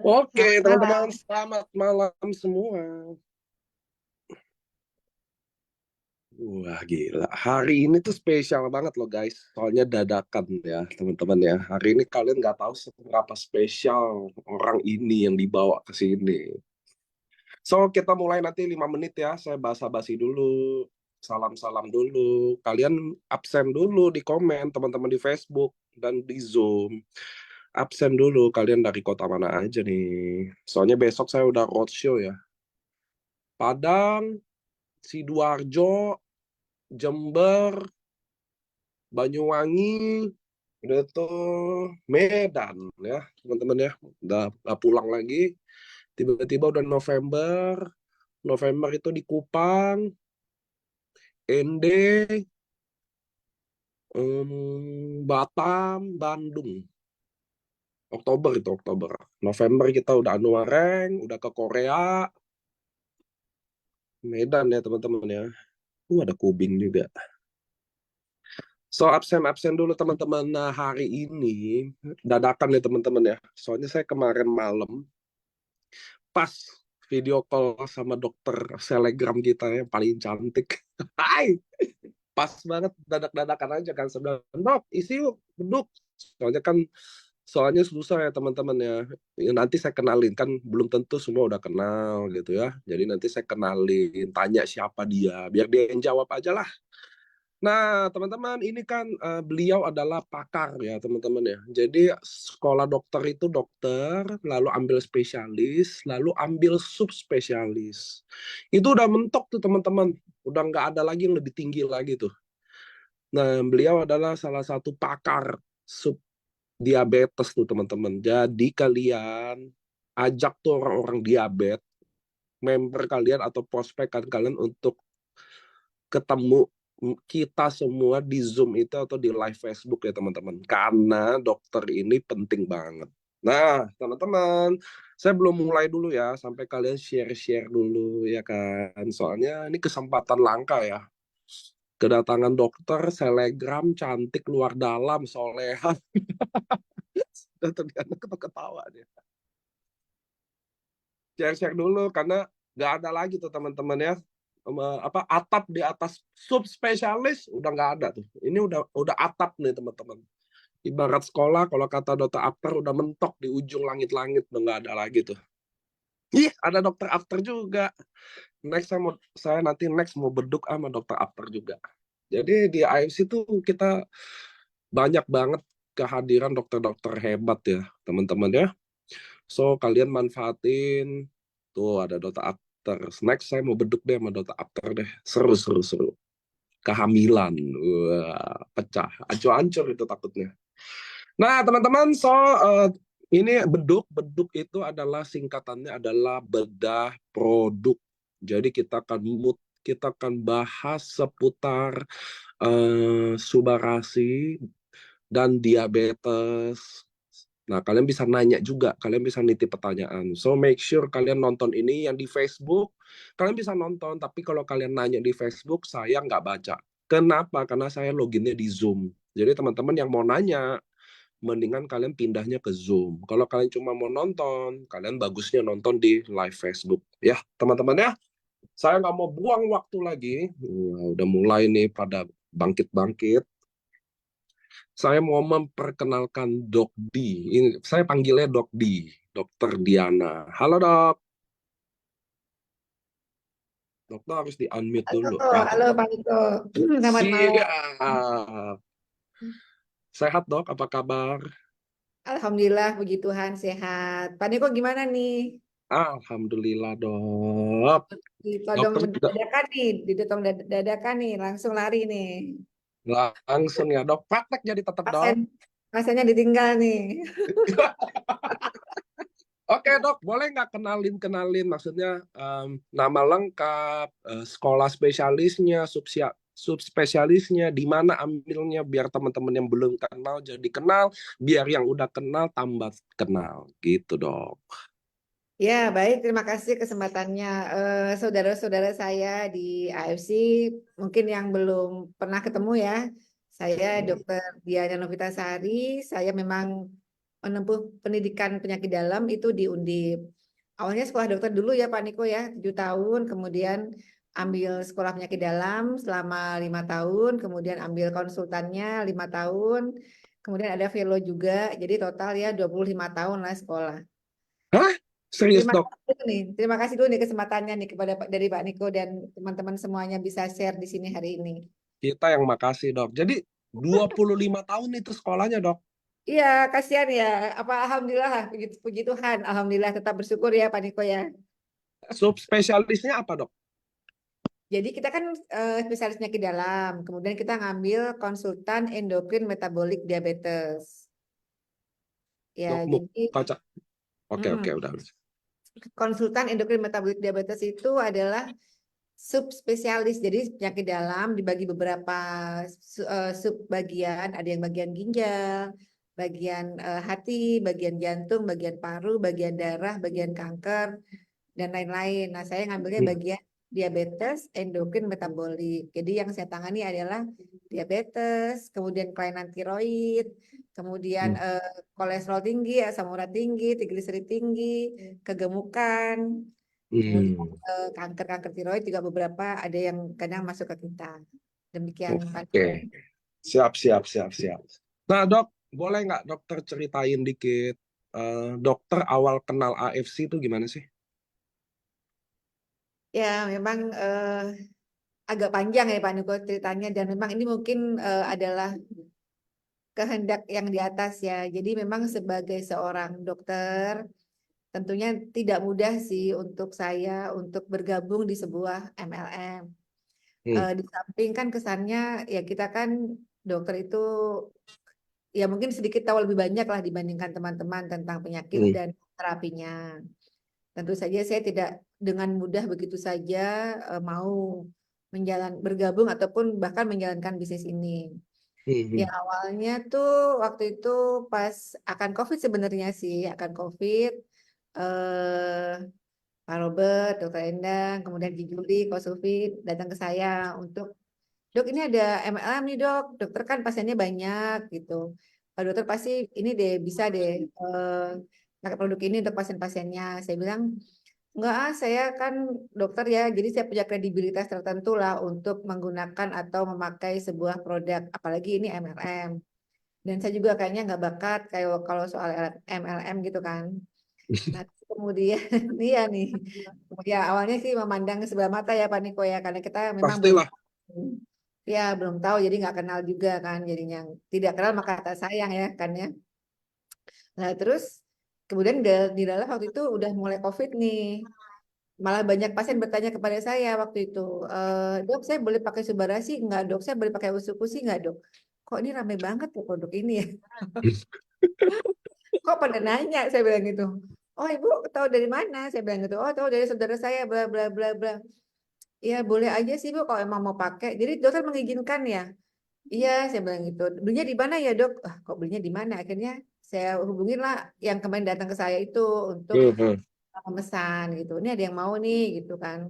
Oke, Selamat teman-teman, malam. selamat malam semua. Wah, gila. Hari ini tuh spesial banget loh, guys. Soalnya dadakan ya, teman-teman ya. Hari ini kalian nggak tahu seberapa spesial orang ini yang dibawa ke sini. So, kita mulai nanti 5 menit ya. Saya basa-basi dulu. Salam-salam dulu. Kalian absen dulu di komen, teman-teman di Facebook dan di Zoom. Absen dulu, kalian dari kota mana aja nih. Soalnya besok saya udah roadshow ya. Padang, Sidoarjo, Jember, Banyuwangi, udah tuh Medan ya teman-teman ya, udah pulang lagi. Tiba-tiba udah November, November itu di Kupang, Ende, Batam, Bandung. Oktober itu Oktober. November kita udah Anuareng, udah ke Korea, Medan ya teman-teman ya. Ada Kubing juga. So absen dulu teman-teman. Nah, hari ini dadakan ya teman-teman ya. Soalnya saya kemarin malam pas video call sama dokter selegram kita yang paling cantik. Hai, pas banget dadak-dadakan aja kan sebenarnya. Dok, isi yuk, duduk. Soalnya kan soalnya susah ya teman-teman ya. Ya, nanti saya kenalin kan belum tentu semua udah kenal gitu ya. Jadi nanti saya kenalin, tanya siapa dia, biar dia yang jawab aja lah. Nah, teman-teman, ini kan beliau adalah pakar ya, teman-teman ya. Jadi sekolah dokter itu dokter, lalu ambil spesialis, lalu ambil subspesialis. Itu udah mentok tuh, teman-teman. Udah nggak ada lagi yang lebih tinggi lagi tuh. Nah, beliau adalah salah satu pakar sub diabetes tuh, teman-teman. Jadi kalian ajak tuh orang-orang diabetes, member kalian atau prospek kalian untuk ketemu kita semua di Zoom itu atau di live Facebook ya teman-teman. Karena dokter ini penting banget. Nah, teman-teman, saya belum mulai dulu ya, sampai kalian share-share dulu ya kan. Soalnya ini kesempatan langka ya. Kedatangan dokter, selegram, cantik, luar dalam, soleha. Dan ternyata ketawa dia. Share-share dulu, karena nggak ada lagi tuh teman-teman ya. Apa atap di atas subspesialis udah nggak ada tuh. Ini udah atap nih teman-teman. Ibarat sekolah kalau kata dokter after udah mentok di ujung langit-langit udah nggak ada lagi tuh. Ih, ada dokter after juga. Next saya nanti next mau beduk sama dokter after juga. Jadi di IFC tuh kita banyak banget kehadiran dokter-dokter hebat ya, teman-teman ya. So kalian manfaatin tuh ada dokter after. Next saya mau beduk deh sama dokter after deh. Seru seru seru. Kehamilan, wah, pecah, ancur-ancur itu takutnya. Nah, teman-teman, so ini beduk itu adalah singkatannya adalah bedah produk. Jadi kita akan bahas seputar subarasi dan diabetes. Nah, kalian bisa nanya juga, kalian bisa nitip pertanyaan. So make sure kalian nonton ini yang di Facebook, kalian bisa nonton. Tapi kalau kalian nanya di Facebook, saya nggak baca. Kenapa? Karena saya loginnya di Zoom. Jadi teman-teman yang mau nanya, mendingan kalian pindahnya ke Zoom. Kalau kalian cuma mau nonton, kalian bagusnya nonton di live Facebook. Ya, teman-teman ya. Saya nggak mau buang waktu lagi. Udah mulai nih pada bangkit-bangkit. Saya mau memperkenalkan Dok Di. Ini saya panggilnya Dok Di, Dokter Diana. Halo dok. Dokter harus di-unmute Halo, dulu. halo Pak Niko. Selamat malam. Siap. Sehat dok, apa kabar? Alhamdulillah, puji Tuhan sehat. Pak Niko gimana nih? Alhamdulillah dok. Ditodong Dokter juga dadakan nih, ditodong dadakan nih, langsung lari nih. langsung ya dok. Praktek jadi tetap Pasien, dok. pasiennya ditinggal nih. Oke dok, boleh nggak kenalin maksudnya nama lengkap, sekolah spesialisnya, subspesialisnya, di mana ambilnya, biar teman-teman yang belum kenal jadi kenal, biar yang udah kenal tambah kenal, gitu dok. Ya, baik. Terima kasih kesempatannya. Saudara-saudara saya di AFC, mungkin yang belum pernah ketemu ya. Saya Dr. Diana Novitasari. Saya memang menempuh pendidikan penyakit dalam itu di Undip. Awalnya sekolah dokter dulu ya Pak Niko ya, 7 tahun, kemudian ambil sekolah penyakit dalam selama 5 tahun, kemudian ambil konsultannya 5 tahun, kemudian ada velo juga, jadi total ya 25 tahun lah sekolah. Hah? Serius, Terima Dok? kasih dulu nih, terima kasih dulu nih kesempatannya nih kepada dari Pak Niko dan teman-teman semuanya bisa share di sini hari ini. Kita yang makasih, Dok. Jadi 25 tahun itu sekolahnya, Dok. Iya, kasihan ya. Apa alhamdulillah lah, puji Tuhan, alhamdulillah tetap bersyukur ya Pak Niko ya. Subspesialisnya apa, Dok? Jadi kita kan spesialis penyakit dalam, kemudian kita ngambil konsultan endokrin metabolik diabetes. Dok, Ya, mau jadi baca. Oke, mm-mm. oke, udah. Konsultan endokrin metabolik diabetes itu adalah subspesialis. Jadi penyakit dalam dibagi beberapa subbagian, ada yang bagian ginjal, bagian hati, bagian jantung, bagian paru, bagian darah, bagian kanker, dan lain-lain. Nah, saya ngambilnya Hmm, bagian diabetes endokrin metabolik. Jadi yang saya tangani adalah diabetes, kemudian kelainan tiroid, kemudian hmm, kolesterol tinggi, asam urat tinggi, trigliserid tinggi, kegemukan, kemudian hmm. kanker-kanker tiroid juga beberapa ada yang kadang masuk ke kita. Demikian Pak. Oke. Siap, siap, siap, siap. Nah, Dok, boleh nggak dokter ceritain dikit, dokter awal kenal AFC itu gimana sih? Ya, memang agak panjang ya Pak Niko ceritanya dan memang ini mungkin adalah kehendak yang di atas ya. Jadi memang sebagai seorang dokter tentunya tidak mudah sih untuk saya untuk bergabung di sebuah MLM. Hmm, Di samping kan kesannya ya kita kan dokter itu ya mungkin sedikit tahu lebih banyak lah dibandingkan teman-teman tentang penyakit hmm, dan terapinya. Tentu saja saya tidak dengan mudah begitu saja mau bergabung ataupun bahkan menjalankan bisnis ini. hmm, Ya hmm, awalnya tuh waktu itu pas akan COVID sebenarnya sih, akan COVID, eh, Pak Robert, Dokter Endang, kemudian Ki Juli, Ko Sufi datang ke saya untuk, dok ini ada MLM nih dok, dokter kan pasiennya banyak gitu. Pak dokter pasti ini deh bisa deh pakai produk ini untuk pasien-pasiennya. Saya bilang, enggak saya kan dokter ya, jadi saya punya kredibilitas tertentu lah untuk menggunakan atau memakai sebuah produk, apalagi ini MLM. Dan saya juga kayaknya nggak bakat kayak kalau soal MLM gitu kan. Nah, kemudian iya nih. Ya awalnya sih memandang sebelah mata ya Pak Niko ya, karena kita memang belum pastilah. ya belum tahu jadi nggak kenal juga kan jadinya tidak kenal maka kata sayang ya kan ya. Nah terus kemudian di dalam waktu itu udah mulai COVID nih. Malah banyak pasien bertanya kepada saya waktu itu, dok saya boleh pakai Subarasi nggak dok? Saya boleh pakai Usukusi nggak dok? Kok ini rame banget ya produk ini ya? Kok pada nanya? Saya bilang gitu. Oh ibu tahu dari mana? Saya bilang gitu. Oh tahu dari saudara saya bla bla bla bla. Ya boleh aja sih bu kalau emang mau pakai. Jadi dokter mengizinkan ya. Iya saya bilang gitu. Belinya di mana ya dok? Ah, kok belinya di mana? Akhirnya saya hubungin lah yang kemarin datang ke saya itu untuk Hmm, hmm, memesan gitu. Ini ada yang mau nih gitu kan.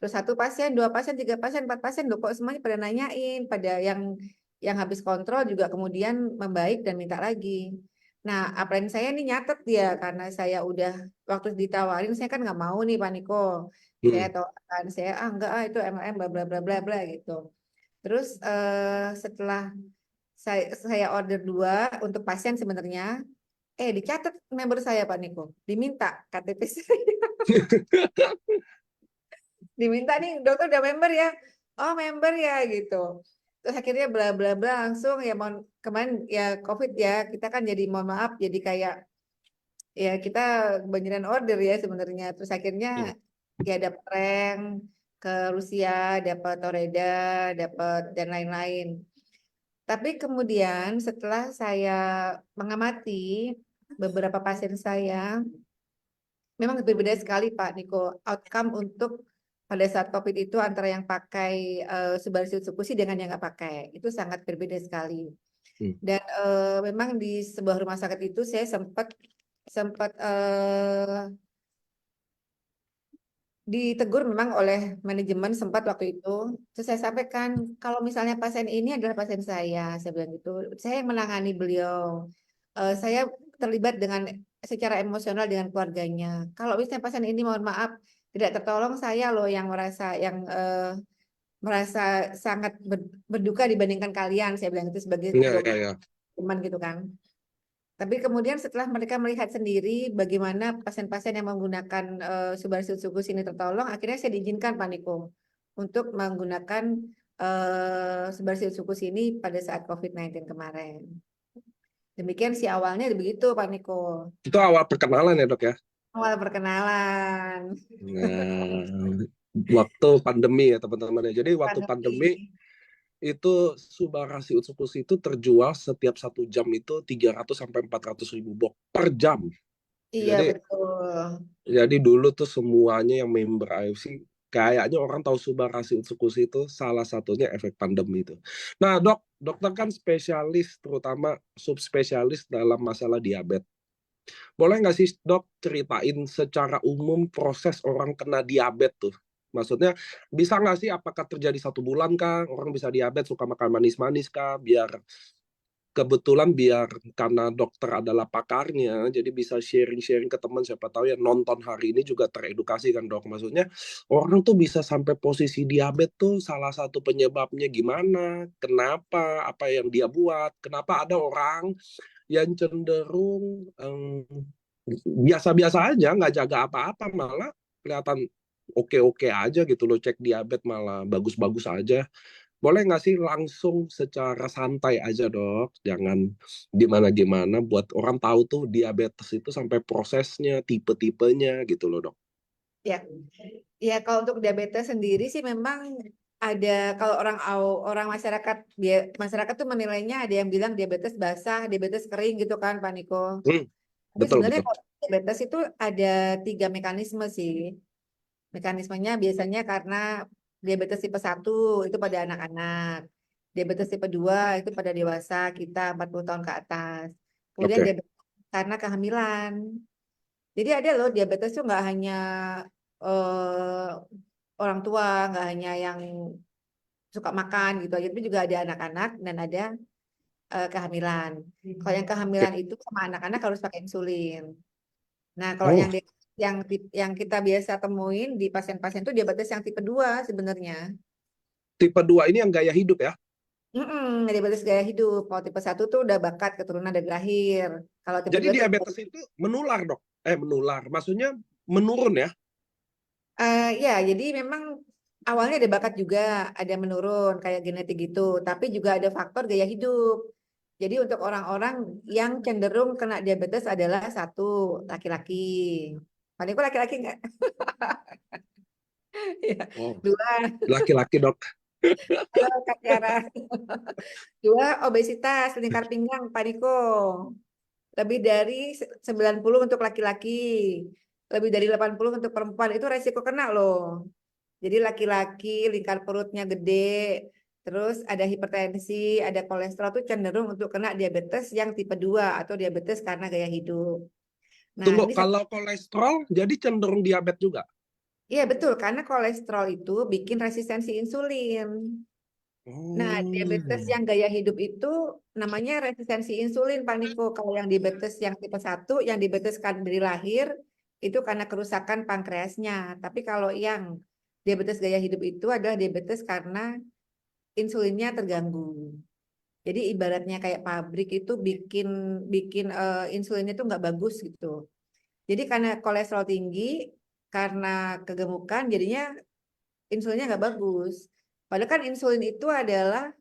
Terus satu pasien, dua pasien, tiga pasien, empat pasien, loh kok semuanya pada nanyain, pada yang habis kontrol juga kemudian membaik dan minta lagi. Nah, upline saya ini nyatet dia karena saya udah waktu ditawarin saya kan nggak mau nih Pak Niko. Saya hmm, tahu kan saya enggak itu MLM bla bla bla bla bla gitu. Terus setelah saya order dua untuk pasien sebenarnya, dicatat member saya Pak Niko, diminta KTP saya. Diminta nih dokter udah member ya, oh member ya gitu. Terus akhirnya bla bla bla langsung ya mohon kemarin ya COVID ya kita kan jadi mohon maaf jadi kayak ya kita kebanjiran order ya sebenarnya. Terus akhirnya hmm, ya dapat rank ke Rusia, dapat Toreda, dapat dan lain-lain. Tapi kemudian setelah saya mengamati beberapa pasien saya, memang berbeda sekali Pak Niko, outcome untuk pada saat COVID itu antara yang pakai Subarsi Sukusi dengan yang nggak pakai. Itu sangat berbeda sekali. hmm, Dan memang di sebuah rumah sakit itu saya sempat sempat ditegur memang oleh manajemen sempat waktu itu. Terus saya sampaikan, kalau misalnya pasien ini adalah pasien saya bilang gitu. Saya yang menangani beliau. Saya terlibat dengan secara emosional dengan keluarganya. Kalau misalnya pasien ini mohon maaf tidak tertolong, saya loh yang merasa sangat berduka dibandingkan kalian, saya bilang itu sebagai Iya, iya, dokter iya. teman gitu kan. Tapi kemudian setelah mereka melihat sendiri bagaimana pasien-pasien yang menggunakan Subarasiutsukus ini tertolong, akhirnya saya diizinkan Pak Niko untuk menggunakan Subarasiutsukus ini pada saat COVID-19 kemarin. Demikian sih awalnya begitu Pak Niko. Itu awal perkenalan ya, Dok ya? Awal perkenalan Nah, waktu pandemi ya teman-teman ya. Jadi waktu pandemi pandemi. itu Subarasi Utsukus itu terjual setiap 1 jam itu 300 sampai 400 ribu box per jam. Iya Jadi betul. dulu tuh semuanya yang member AFC kayaknya orang tahu Subarasi Utsukus itu salah satunya efek pandemi itu. Nah, Dok, dokter kan spesialis terutama subspesialis dalam masalah diabetes. Boleh nggak sih dok ceritain secara umum proses orang kena diabetes tuh? Maksudnya bisa nggak sih apakah terjadi 1 bulan kah orang bisa diabetes suka makan manis-manis kah biar kebetulan biar karena dokter adalah pakarnya jadi bisa sharing-sharing ke teman siapa tahu yang nonton hari ini juga teredukasi kan dok maksudnya orang tuh bisa sampai posisi diabetes tuh salah satu penyebabnya gimana kenapa apa yang dia buat kenapa ada orang yang cenderung biasa-biasa aja, nggak jaga apa-apa, malah kelihatan oke-oke aja gitu loh, cek diabetes malah bagus-bagus aja. Boleh nggak sih langsung secara santai aja dok, jangan gimana-gimana buat orang tahu tuh diabetes itu sampai prosesnya, tipe-tipenya gitu loh dok. Ya, ya kalau untuk diabetes sendiri sih memang ada kalau orang masyarakat tuh menilainya ada yang bilang diabetes basah, diabetes kering gitu kan Pak Niko. Hmm, Tapi betul sebenarnya betul. kalau diabetes itu ada 3 mekanisme sih. Mekanismenya biasanya karena diabetes tipe 1 itu pada anak-anak. Diabetes tipe 2 itu pada dewasa kita 40 tahun ke atas. Kemudian Oke. diabetes karena kehamilan. Jadi ada loh diabetes itu nggak hanya eh, orang tua, nggak hanya yang suka makan gitu aja, tapi juga ada anak-anak dan ada kehamilan. Kalau yang Oke. kehamilan itu sama anak-anak harus pakai insulin. Nah, kalau Oh, yang kita biasa temuin di pasien-pasien itu diabetes yang tipe 2 sebenarnya. tipe 2 ini yang gaya hidup ya. Diabetes gaya hidup. Kalau tipe 1 tuh udah bakat keturunan dari lahir. Kalau tipe Jadi 2 tuh diabetes itu menular dok. Menular. Maksudnya menurun ya. ya, jadi memang awalnya ada bakat juga, ada menurun kayak genetik gitu, tapi juga ada faktor gaya hidup. Jadi untuk orang-orang yang cenderung kena diabetes adalah 1, laki-laki. Paling kok laki-laki nggak? Ya. Oh, 2, laki-laki dok. Kak Tiara. 2, obesitas, lingkar pinggang, Pak Niko. Lebih dari 90 untuk laki-laki. Lebih dari 80 untuk perempuan. Itu resiko kena loh. Jadi laki-laki lingkar perutnya gede, terus ada hipertensi, ada kolesterol tuh cenderung untuk kena diabetes yang tipe 2 atau diabetes karena gaya hidup. Nah, Tunggu, ini kalau kolesterol jadi cenderung diabetes juga. iya betul karena kolesterol itu bikin resistensi insulin. Nah, diabetes Oh, yang gaya hidup itu namanya resistensi insulin, Pak Niko. Kalau yang diabetes yang tipe 1, yang diabetes kan dari lahir, itu karena kerusakan pankreasnya. Tapi kalau yang diabetes gaya hidup itu adalah diabetes karena insulinnya terganggu. Jadi ibaratnya kayak pabrik itu bikin bikin insulinnya itu nggak bagus gitu. Jadi karena kolesterol tinggi, karena kegemukan, jadinya insulinnya nggak bagus. Padahal kan insulin itu adalah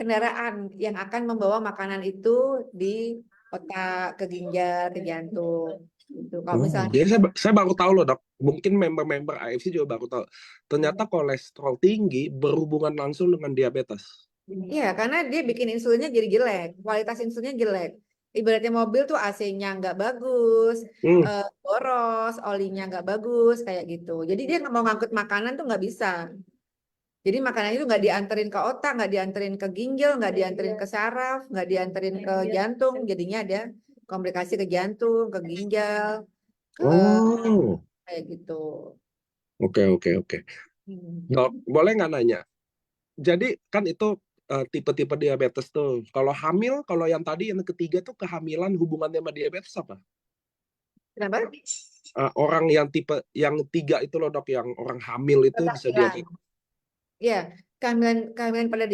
kendaraan yang akan membawa makanan itu di otak, ke ginjal, ke jantung. Gitu. Kalau oh, misalnya, jadi saya baru tahu loh dok. Mungkin member-member AFC juga baru tahu. Ternyata kolesterol tinggi berhubungan langsung dengan diabetes. iya karena dia bikin insulinnya jadi jelek, kualitas insulinnya jelek. Ibaratnya mobil tuh AC-nya nggak bagus, Hmm. boros, olinya nggak bagus, kayak gitu. Jadi dia nggak mau ngangkut makanan tuh nggak bisa. Jadi makanan itu nggak dianterin ke otak, nggak dianterin ke ginjal, nggak dianterin ke saraf, nggak dianterin ke jantung. Jadinya ada komplikasi ke jantung, ke ginjal, ke Oh, kayak gitu. oke oke oke. Hmm. Dok, boleh nggak nanya? Jadi kan itu tipe-tipe diabetes tuh. Kalau hamil, kalau yang tadi yang ketiga tuh kehamilan hubungannya sama diabetes apa? Kenapa? Orang yang tipe yang tiga itu loh dok, yang orang hamil itu bisa Kehamilan. diabetes. Ya, kehamilan pada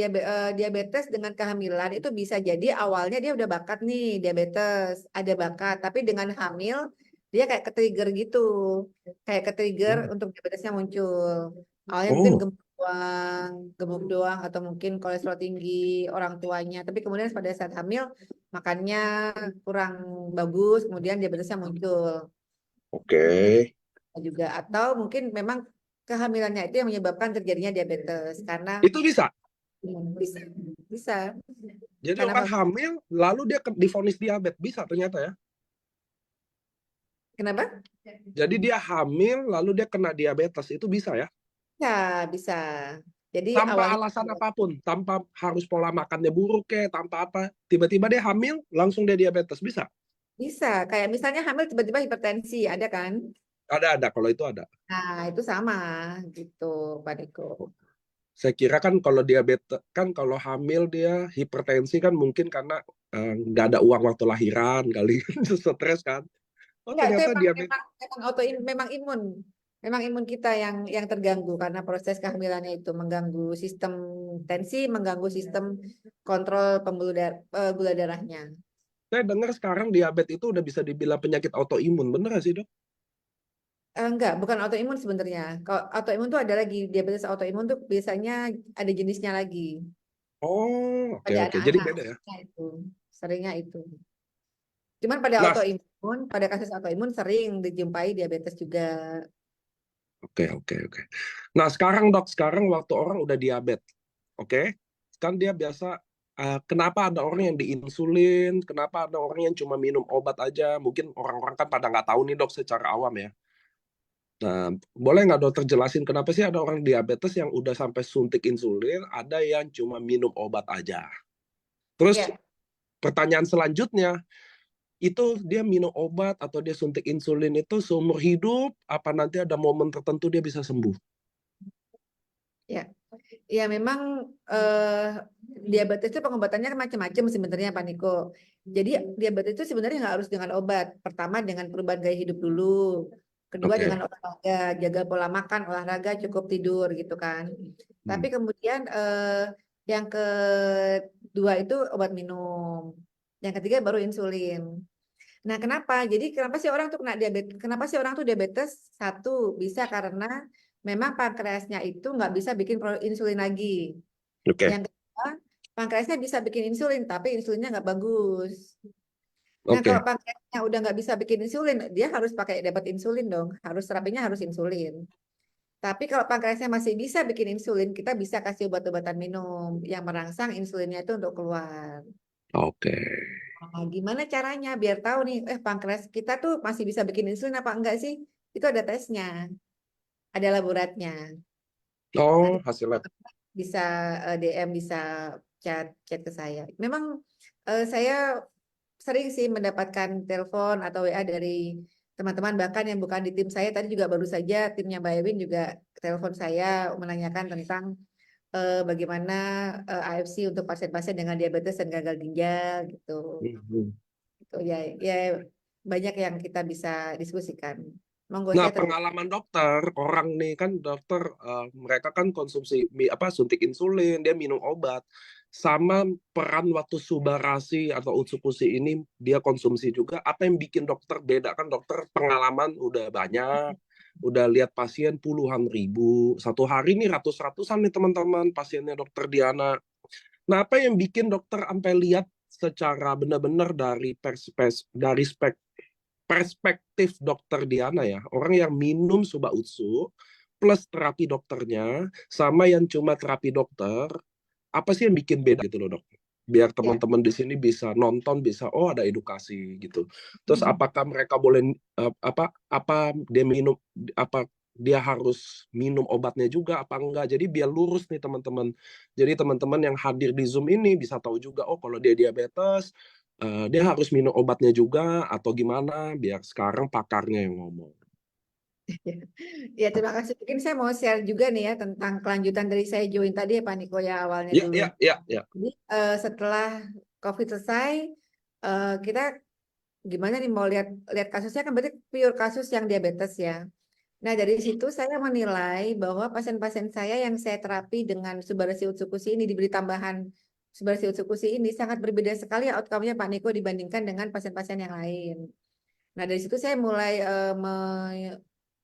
diabetes dengan kehamilan itu bisa jadi awalnya dia udah bakat nih diabetes, ada bakat, tapi dengan hamil dia kayak ke-trigger gitu, kayak ke-trigger Hmm. untuk diabetesnya muncul. Awalnya mungkin Oh, gemuk doang atau mungkin kolesterol tinggi orang tuanya, tapi kemudian pada saat hamil makannya kurang bagus, kemudian diabetesnya muncul oke. juga, atau mungkin memang kehamilannya itu yang menyebabkan terjadinya diabetes karena Itu bisa. bisa, bisa. Jadi Karena orang hamil, lalu dia divonis diabetes. Bisa ternyata ya. kenapa? Jadi dia hamil, lalu dia kena diabetes. Itu bisa ya. Ya, bisa. Jadi Tanpa awalnya alasan apapun. Tanpa harus pola makannya buruk ya, tanpa apa. Tiba-tiba dia hamil, langsung dia diabetes. Bisa. bisa. Kayak misalnya hamil tiba-tiba hipertensi, ada kan? Ada. Kalau itu ada. Nah, itu sama gitu, Pak Niko. Saya kira kan kalau diabetes, kan kalau hamil dia hipertensi kan mungkin karena nggak ada uang waktu lahiran kali. Stres kan. Oh Enggak, itu ternyata emang diabetes. memang memang autoimun, memang imun. Memang imun kita yang terganggu karena proses kehamilannya itu mengganggu sistem tensi, mengganggu sistem kontrol gula darahnya. Saya dengar sekarang diabetes itu udah bisa dibilang penyakit autoimun. Bener nggak sih dok? Enggak, bukan autoimun sebenarnya. Kalau autoimun tuh ada lagi, diabetes autoimun tuh biasanya ada jenisnya lagi. Oh, oke Pada oke. Jadi anak-anak beda ya. seringnya itu. Cuman pada Nah, autoimun, pada kasus autoimun sering dijumpai diabetes juga. oke. Nah, sekarang dok, sekarang waktu orang udah diabetes, oke? Kan dia biasa, kenapa ada orang yang diinsulin, kenapa ada orang yang cuma minum obat aja? Mungkin orang-orang kan pada nggak tahu nih dok secara awam ya. Nah, boleh nggak dokter jelasin kenapa sih ada orang diabetes yang udah sampai suntik insulin, ada yang cuma minum obat aja? Terus Ya, pertanyaan selanjutnya, itu dia minum obat atau dia suntik insulin itu seumur hidup, apa nanti ada momen tertentu dia bisa sembuh? ya. Ya memang eh, diabetes itu pengobatannya kan macam-macam sebenarnya Pak Niko. Jadi diabetes itu sebenarnya nggak harus dengan obat. Pertama dengan perubahan gaya hidup dulu. Kedua dengan Oke. olahraga, jaga pola makan, olahraga, cukup tidur gitu kan. Tapi Hmm. kemudian yang kedua itu obat minum. Yang ketiga baru insulin. Nah, kenapa? Jadi kenapa sih orang tuh kena diabetes? Kenapa sih orang tuh diabetes? Satu, bisa karena memang pankreasnya itu nggak bisa bikin insulin lagi. Oke. Yang kedua, pankreasnya bisa bikin insulin, tapi insulinnya nggak bagus. Nah, kalau Oke. pankreasnya udah nggak bisa bikin insulin, dia harus pakai dapat insulin dong. Harus terapinya harus insulin. Tapi kalau pankreasnya masih bisa bikin insulin, kita bisa kasih obat-obatan minum yang merangsang insulinnya itu untuk keluar. Oke. Nah, gimana caranya biar tahu nih, pankreas kita tuh masih bisa bikin insulin apa enggak sih? Itu ada tesnya, ada laboratnya. Nanti Oh, hasil lab. bisa DM, bisa chat chat ke saya. Memang saya sering sih mendapatkan telepon atau WA dari teman-teman bahkan yang bukan di tim saya. Tadi juga baru saja timnya Mbak Ewin juga telepon saya menanyakan tentang bagaimana AFC untuk pasien-pasien dengan diabetes dan gagal ginjal gitu. Mhm. Gitu, ya, ya banyak yang kita bisa diskusikan. Monggo Nah, saya terbuka. pengalaman dokter, orang nih kan dokter, mereka kan konsumsi apa suntik insulin, dia minum obat, sama peran waktu subarasi atau usukusi ini dia konsumsi juga. Apa yang bikin dokter beda? Kan dokter pengalaman udah banyak, udah lihat pasien puluhan ribu, satu hari nih ratus-ratusan nih teman-teman pasiennya dokter Diana. Nah, apa yang bikin dokter sampai lihat secara benar-benar dari perspektif dokter Diana ya, orang yang minum suba utsu plus terapi dokternya sama yang cuma terapi dokter, apa sih yang bikin beda gitu loh dok? Biar Ya. teman-teman di sini bisa nonton, bisa oh ada edukasi gitu. Terus apakah mereka boleh apa dia minum apa dia harus minum obatnya juga apa enggak? Jadi biar lurus nih teman-teman. Jadi teman-teman yang hadir di Zoom ini bisa tahu juga oh kalau dia diabetes dia harus minum obatnya juga atau gimana biar sekarang pakarnya yang ngomong. Ya, terima kasih. Mungkin saya mau share juga nih ya tentang kelanjutan dari saya join tadi ya Pak Niko ya awalnya Ya, dulu. ya, ya, ya. Jadi setelah COVID selesai, kita gimana nih mau lihat lihat kasusnya kan berarti pure kasus yang diabetes ya. Nah dari situ saya menilai bahwa pasien-pasien saya yang saya terapi dengan Subbarasi Utsukushi ini diberi tambahan Subbarasi Utsukushi ini sangat berbeda sekali outcome-nya Pak Niko dibandingkan dengan pasien-pasien yang lain. Nah, dari situ saya mulai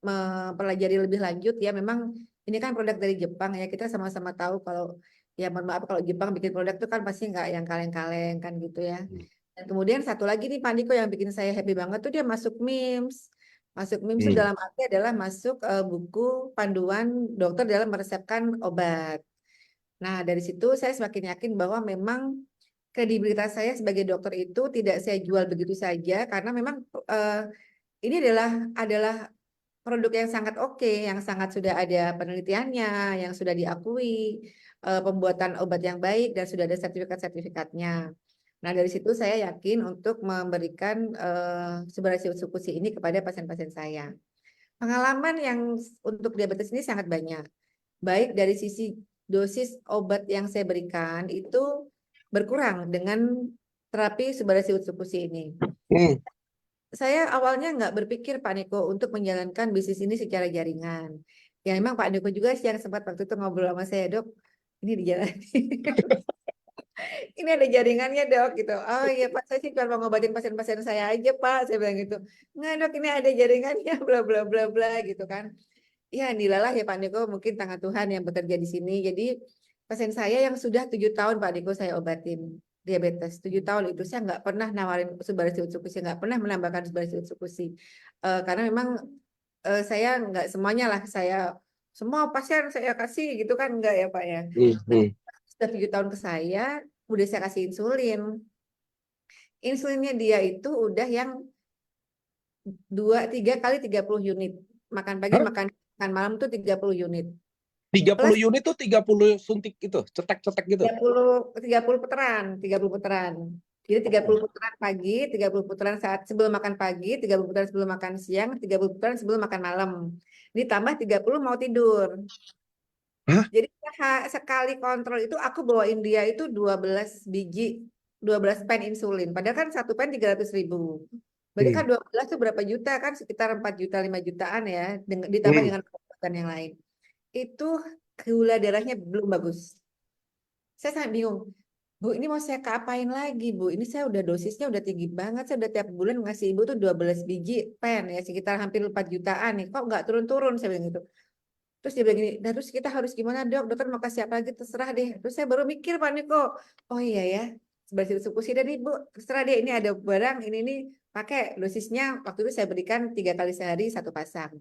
mempelajari lebih lanjut ya. Memang ini kan produk dari Jepang ya. Kita sama-sama tahu kalau ya mohon maaf kalau Jepang bikin produk itu kan pasti nggak yang kaleng-kaleng kan gitu ya. Hmm. Dan kemudian satu lagi nih Pak Niko yang bikin saya happy banget tuh dia masuk MIMS. Masuk MIMS itu Hmm. dalam arti adalah masuk buku panduan dokter dalam meresepkan obat. Nah, dari situ saya semakin yakin bahwa memang kredibilitas saya sebagai dokter itu tidak saya jual begitu saja karena memang ini adalah produk yang sangat oke, yang sangat sudah ada penelitiannya, yang sudah diakui, pembuatan obat yang baik dan sudah ada sertifikat-sertifikatnya. Nah, dari situ saya yakin untuk memberikan Subbarasi Utsukushi ini kepada pasien-pasien saya. Pengalaman yang untuk diabetes ini sangat banyak. Baik dari sisi dosis obat yang saya berikan itu berkurang dengan terapi Subbarasi Utsukushi ini. Hmm. Saya awalnya nggak berpikir Pak Niko untuk menjalankan bisnis ini secara jaringan. Ya memang Pak Niko juga sih yang sempat waktu itu ngobrol sama saya, Dok, ini dijalani. Ini ada jaringannya dok gitu. Oh iya Pak, saya sih cuma mau ngobatin pasien-pasien saya aja Pak. Saya bilang gitu. Nggak dok, ini ada jaringannya bla bla bla bla gitu kan. Ya inilah ya Pak Niko, mungkin tangan Tuhan yang bekerja di sini. Jadi pasien saya yang sudah 7 tahun Pak Niko saya obatin diabetes. 7 tahun itu saya nggak pernah nawarin Subbarasi Utsukushi, nggak pernah menambahkan Subbarasi Utsukushi. Karena memang saya nggak semuanya lah saya semua pasien saya kasih gitu kan enggak ya Pak ya. Hmm. Nah, Hmm. sudah 7 tahun ke saya udah saya kasih insulin. Insulinnya dia itu udah yang 3 kali 30 unit. Makan pagi, Hah? makan malam tuh 30 unit. Tiga Plus puluh unit tuh 30 suntik itu, cetek-cetek gitu. 30 putaran, 30 putaran. Jadi 30 Oh. putaran pagi, 30 putaran saat sebelum makan pagi, 30 putaran sebelum makan siang, 30 putaran sebelum makan malam. Ditambah 30 mau tidur. Hah? Jadi sekali kontrol itu aku bawain dia itu 12 biji, 12 pen insulin. Padahal kan satu pen 300.000. Berarti kan Hmm. 12 itu berapa juta kan sekitar 4 juta 5 jutaan ya ditambah Hmm. dengan obat yang lain. Itu gula darahnya belum bagus. Saya sangat bingung. Bu, ini mau saya keapain lagi, Bu? Ini saya udah dosisnya udah tinggi banget. Saya udah tiap bulan ngasih Ibu tuh 12 biji pen ya sekitar hampir 4 jutaan nih. Kok nggak turun-turun saya bilang gitu. Terus dia bilang gini, nah terus kita harus gimana dok? Dokter mau kasih apa lagi terserah deh. Terus saya baru mikir Pak Niko, oh iya ya, sebagai diskusi dari Ibu, terserah deh ini ada barang ini nih pakai dosisnya waktu itu saya berikan 3 kali sehari satu pasang.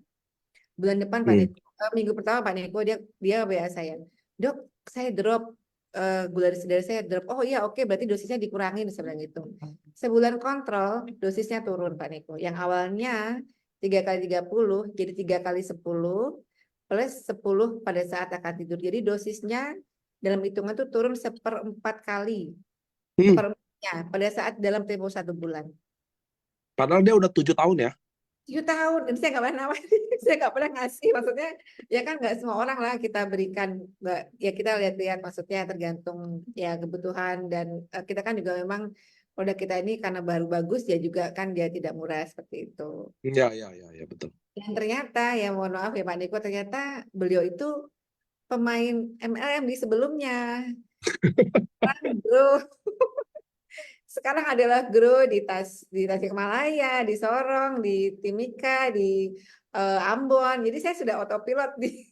Bulan depan Pak Hmm. Niko, minggu pertama Pak Niko dia WA saya, dok saya drop gula darah saya drop. Oh iya oke berarti dosisnya dikurangin saya bilang gitu. Sebulan kontrol dosisnya turun Pak Niko. Yang awalnya 3 kali 30 jadi 3 kali 10 plus 10 pada saat akan tidur. Jadi dosisnya dalam hitungan tuh turun 1/4 kali. Hmm. Seperempatnya pada saat dalam tempo 1 bulan. Padahal dia udah 7 tahun ya. 7 tahun, dan saya nggak pernah nawarin, saya nggak pernah ngasih. Maksudnya ya kan nggak semua orang lah kita berikan, nggak ya kita lihat-lihat maksudnya tergantung ya kebutuhan dan kita kan juga memang produk kita ini karena baru bagus ya juga kan dia tidak murah seperti itu. Ya, ya, ya, ya, betul. Dan ternyata ya mohon maaf ya Pak Niko ternyata beliau itu pemain MLM di sebelumnya. Bro, sekarang adalah grow di Tasikmalaya, di Sorong, di Timika, di Ambon. Jadi saya sudah autopilot di.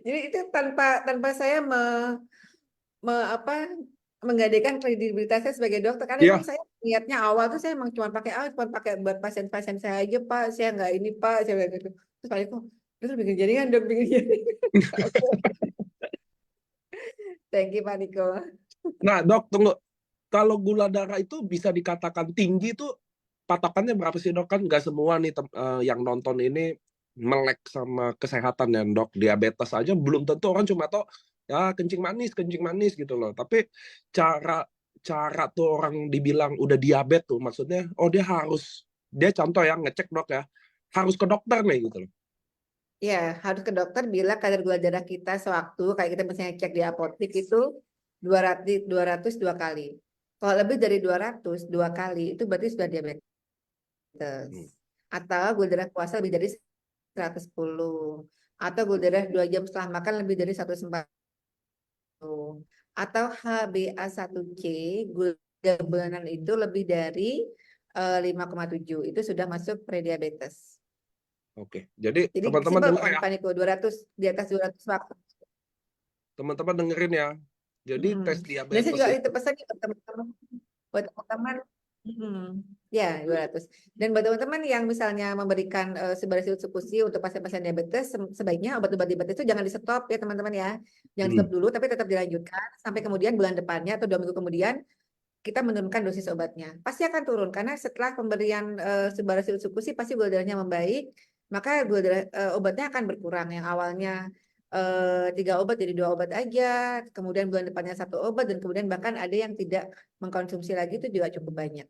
Jadi itu tanpa tanpa saya apa menggadaikan kredibilitas saya sebagai dokter karena memang Ya, saya niatnya awal tuh saya memang cuma pakai buat pasien-pasien saya aja Pak, saya nggak ini Pak, saya bilang gitu. Terus Pak Eko, terus bikin jaringan dok, bikin jaringan. Thank you Pak Niko. nah dok, tunggu. Kalau gula darah itu bisa dikatakan tinggi tuh patokannya berapa sih dok? Kan nggak semua nih yang nonton ini melek sama kesehatan ya dok. Diabetes aja belum tentu orang cuma tahu ya kencing manis gitu loh. Tapi cara cara tuh orang dibilang udah diabetes tuh maksudnya, oh dia contoh ya ngecek dok ya, harus ke dokter nih gitu loh. Ya, harus ke dokter bila kadar gula darah kita sewaktu, kayak kita misalnya cek di apotek itu 200 dua kali. Kalau lebih dari 200 dua kali, itu berarti sudah diabetes. Hmm. Atau gula darah puasa lebih dari 110. Atau gula darah 2 jam setelah makan lebih dari 140. Atau HbA1c, gula bulanan itu lebih dari 5,7. Itu sudah masuk prediabetes. Oke, jadi Jadi teman-teman simpel denger kan, ya, Paniko 200 di atas 200 waktu. teman-teman dengerin ya. Jadi Mm-mm. tes Dan saya diabetes juga itu itu, pesan buat teman-teman, mm-mm. Ya 200. Dan buat teman-teman yang misalnya memberikan sebarasi sukusi untuk pasien-pasien diabetes, sebaiknya obat-obat diabetes itu jangan di stop ya teman-teman ya, jangan di stop hmm. dulu, tapi tetap dilanjutkan sampai kemudian bulan depannya atau 2 minggu kemudian kita menurunkan dosis obatnya. Pasti akan turun karena setelah pemberian sebarasi sukusi pasti gula darahnya membaik, maka gula darah obatnya akan berkurang. Yang awalnya 3 obat jadi 2 obat aja, kemudian bulan depannya 1 obat, dan kemudian bahkan ada yang tidak mengkonsumsi lagi itu juga cukup banyak.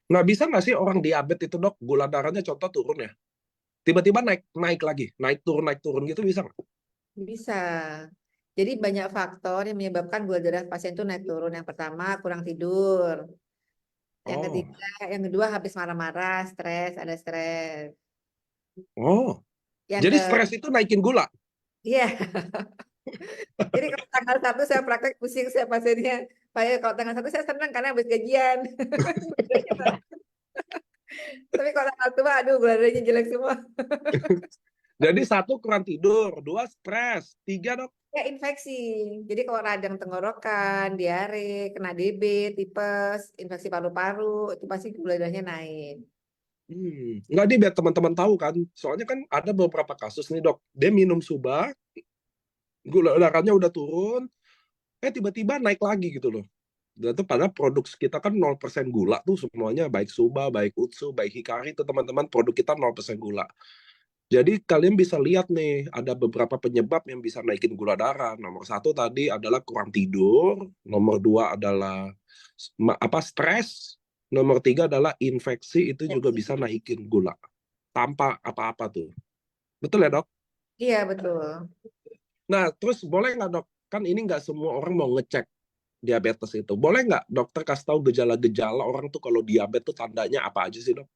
Nah, bisa nggak sih orang diabetes itu dok, gula darahnya contoh turun ya, tiba-tiba naik naik lagi, naik turun gitu bisa nggak? Bisa. Jadi banyak faktor yang menyebabkan gula darah pasien itu naik turun. Yang pertama kurang tidur. Yang Oh, ketiga, yang kedua habis marah-marah, stres, ada stres. oh, Yang jadi ke, stres itu naikin gula. iya. Jadi kalau tanggal 1 saya praktek pusing saya pasiennya. Kalau tanggal 1 saya senang karena habis gajian. Tapi kalau tanggal 2, aduh gula darahnya jelek semua. Jadi satu kurang tidur, dua stres, tiga dok. Ya infeksi. Jadi kalau radang tenggorokan, diare, kena DB, tipes, infeksi paru-paru, itu pasti gula darahnya naik. Nggak dia biar teman-teman tahu kan. Soalnya kan ada beberapa kasus nih dok, dia minum suba, gula darahnya udah turun, tiba-tiba naik lagi gitu loh. Dan itu padahal produk kita kan 0% gula tuh semuanya, baik suba, baik utsu, baik hikari itu teman-teman produk kita 0% gula. Jadi kalian bisa lihat nih, ada beberapa penyebab yang bisa naikin gula darah. Nomor satu tadi adalah kurang tidur, nomor dua adalah apa stres, nomor tiga adalah infeksi itu juga Infeksi. bisa naikin gula tanpa apa-apa tuh. Betul ya dok? Iya betul. Nah terus boleh nggak dok? Kan ini nggak semua orang mau ngecek diabetes itu. Boleh nggak dokter kasih tahu gejala-gejala orang tuh kalau diabetes tuh tandanya apa aja sih dok?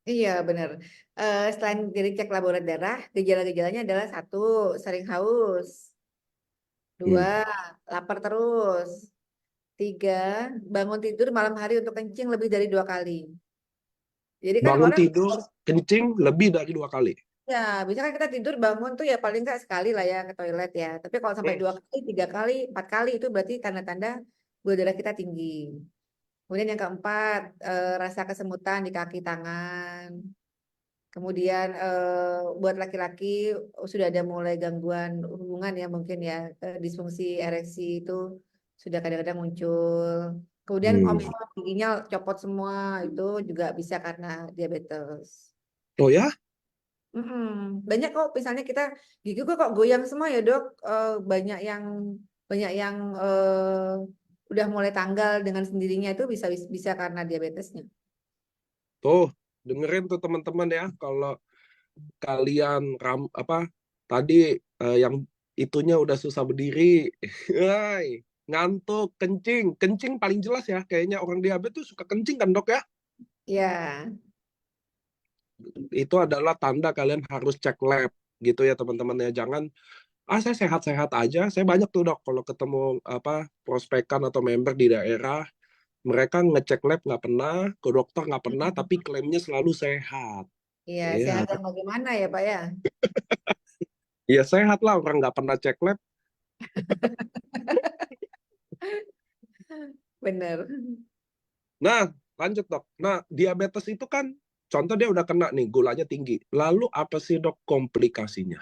Iya benar. Selain dari cek laboratorium darah, gejala-gejalanya adalah 1, sering haus. 2, Hmm. lapar terus. 3, bangun tidur malam hari untuk kencing lebih dari 2 kali. Jadi kan Bangun orang, tidur, kencing lebih dari 2 kali. ya bisa kan kita tidur bangun tuh ya paling nggak sekali lah ya ke toilet ya. Tapi kalau sampai Hmm. 2 kali, 3 kali, 4 kali itu berarti tanda-tanda gula darah kita tinggi. Kemudian yang keempat, rasa kesemutan di kaki tangan. Kemudian buat laki-laki sudah ada mulai gangguan hubungan ya mungkin ya, disfungsi ereksi itu sudah kadang-kadang muncul. Kemudian Hmm. omong giginya copot semua itu juga bisa karena diabetes. Oh ya? Mm-mm. Banyak kok misalnya kita gigi gua kok goyang semua ya dok. Banyak yang udah mulai tanggal dengan sendirinya itu bisa bisa karena diabetesnya. Tuh, dengerin tuh teman-teman ya, kalau kalian apa tadi yang itunya udah susah berdiri, hai, ngantuk, kencing, kencing paling jelas ya, kayaknya orang diabetes tuh suka kencing kan dok ya? Ya, Itu adalah tanda kalian harus cek lab gitu ya teman-teman ya, jangan saya sehat-sehat aja. Saya banyak tuh dok kalau ketemu apa prospekan atau member di daerah, mereka ngecek lab nggak pernah, ke dokter nggak pernah, tapi klaimnya selalu sehat. iya Iya, sehat yang bagaimana ya Pak ya? ya sehat lah orang nggak pernah cek lab. Bener. Nah, lanjut dok. Nah, diabetes itu kan, contoh dia udah kena nih, gulanya tinggi. Lalu apa sih dok komplikasinya?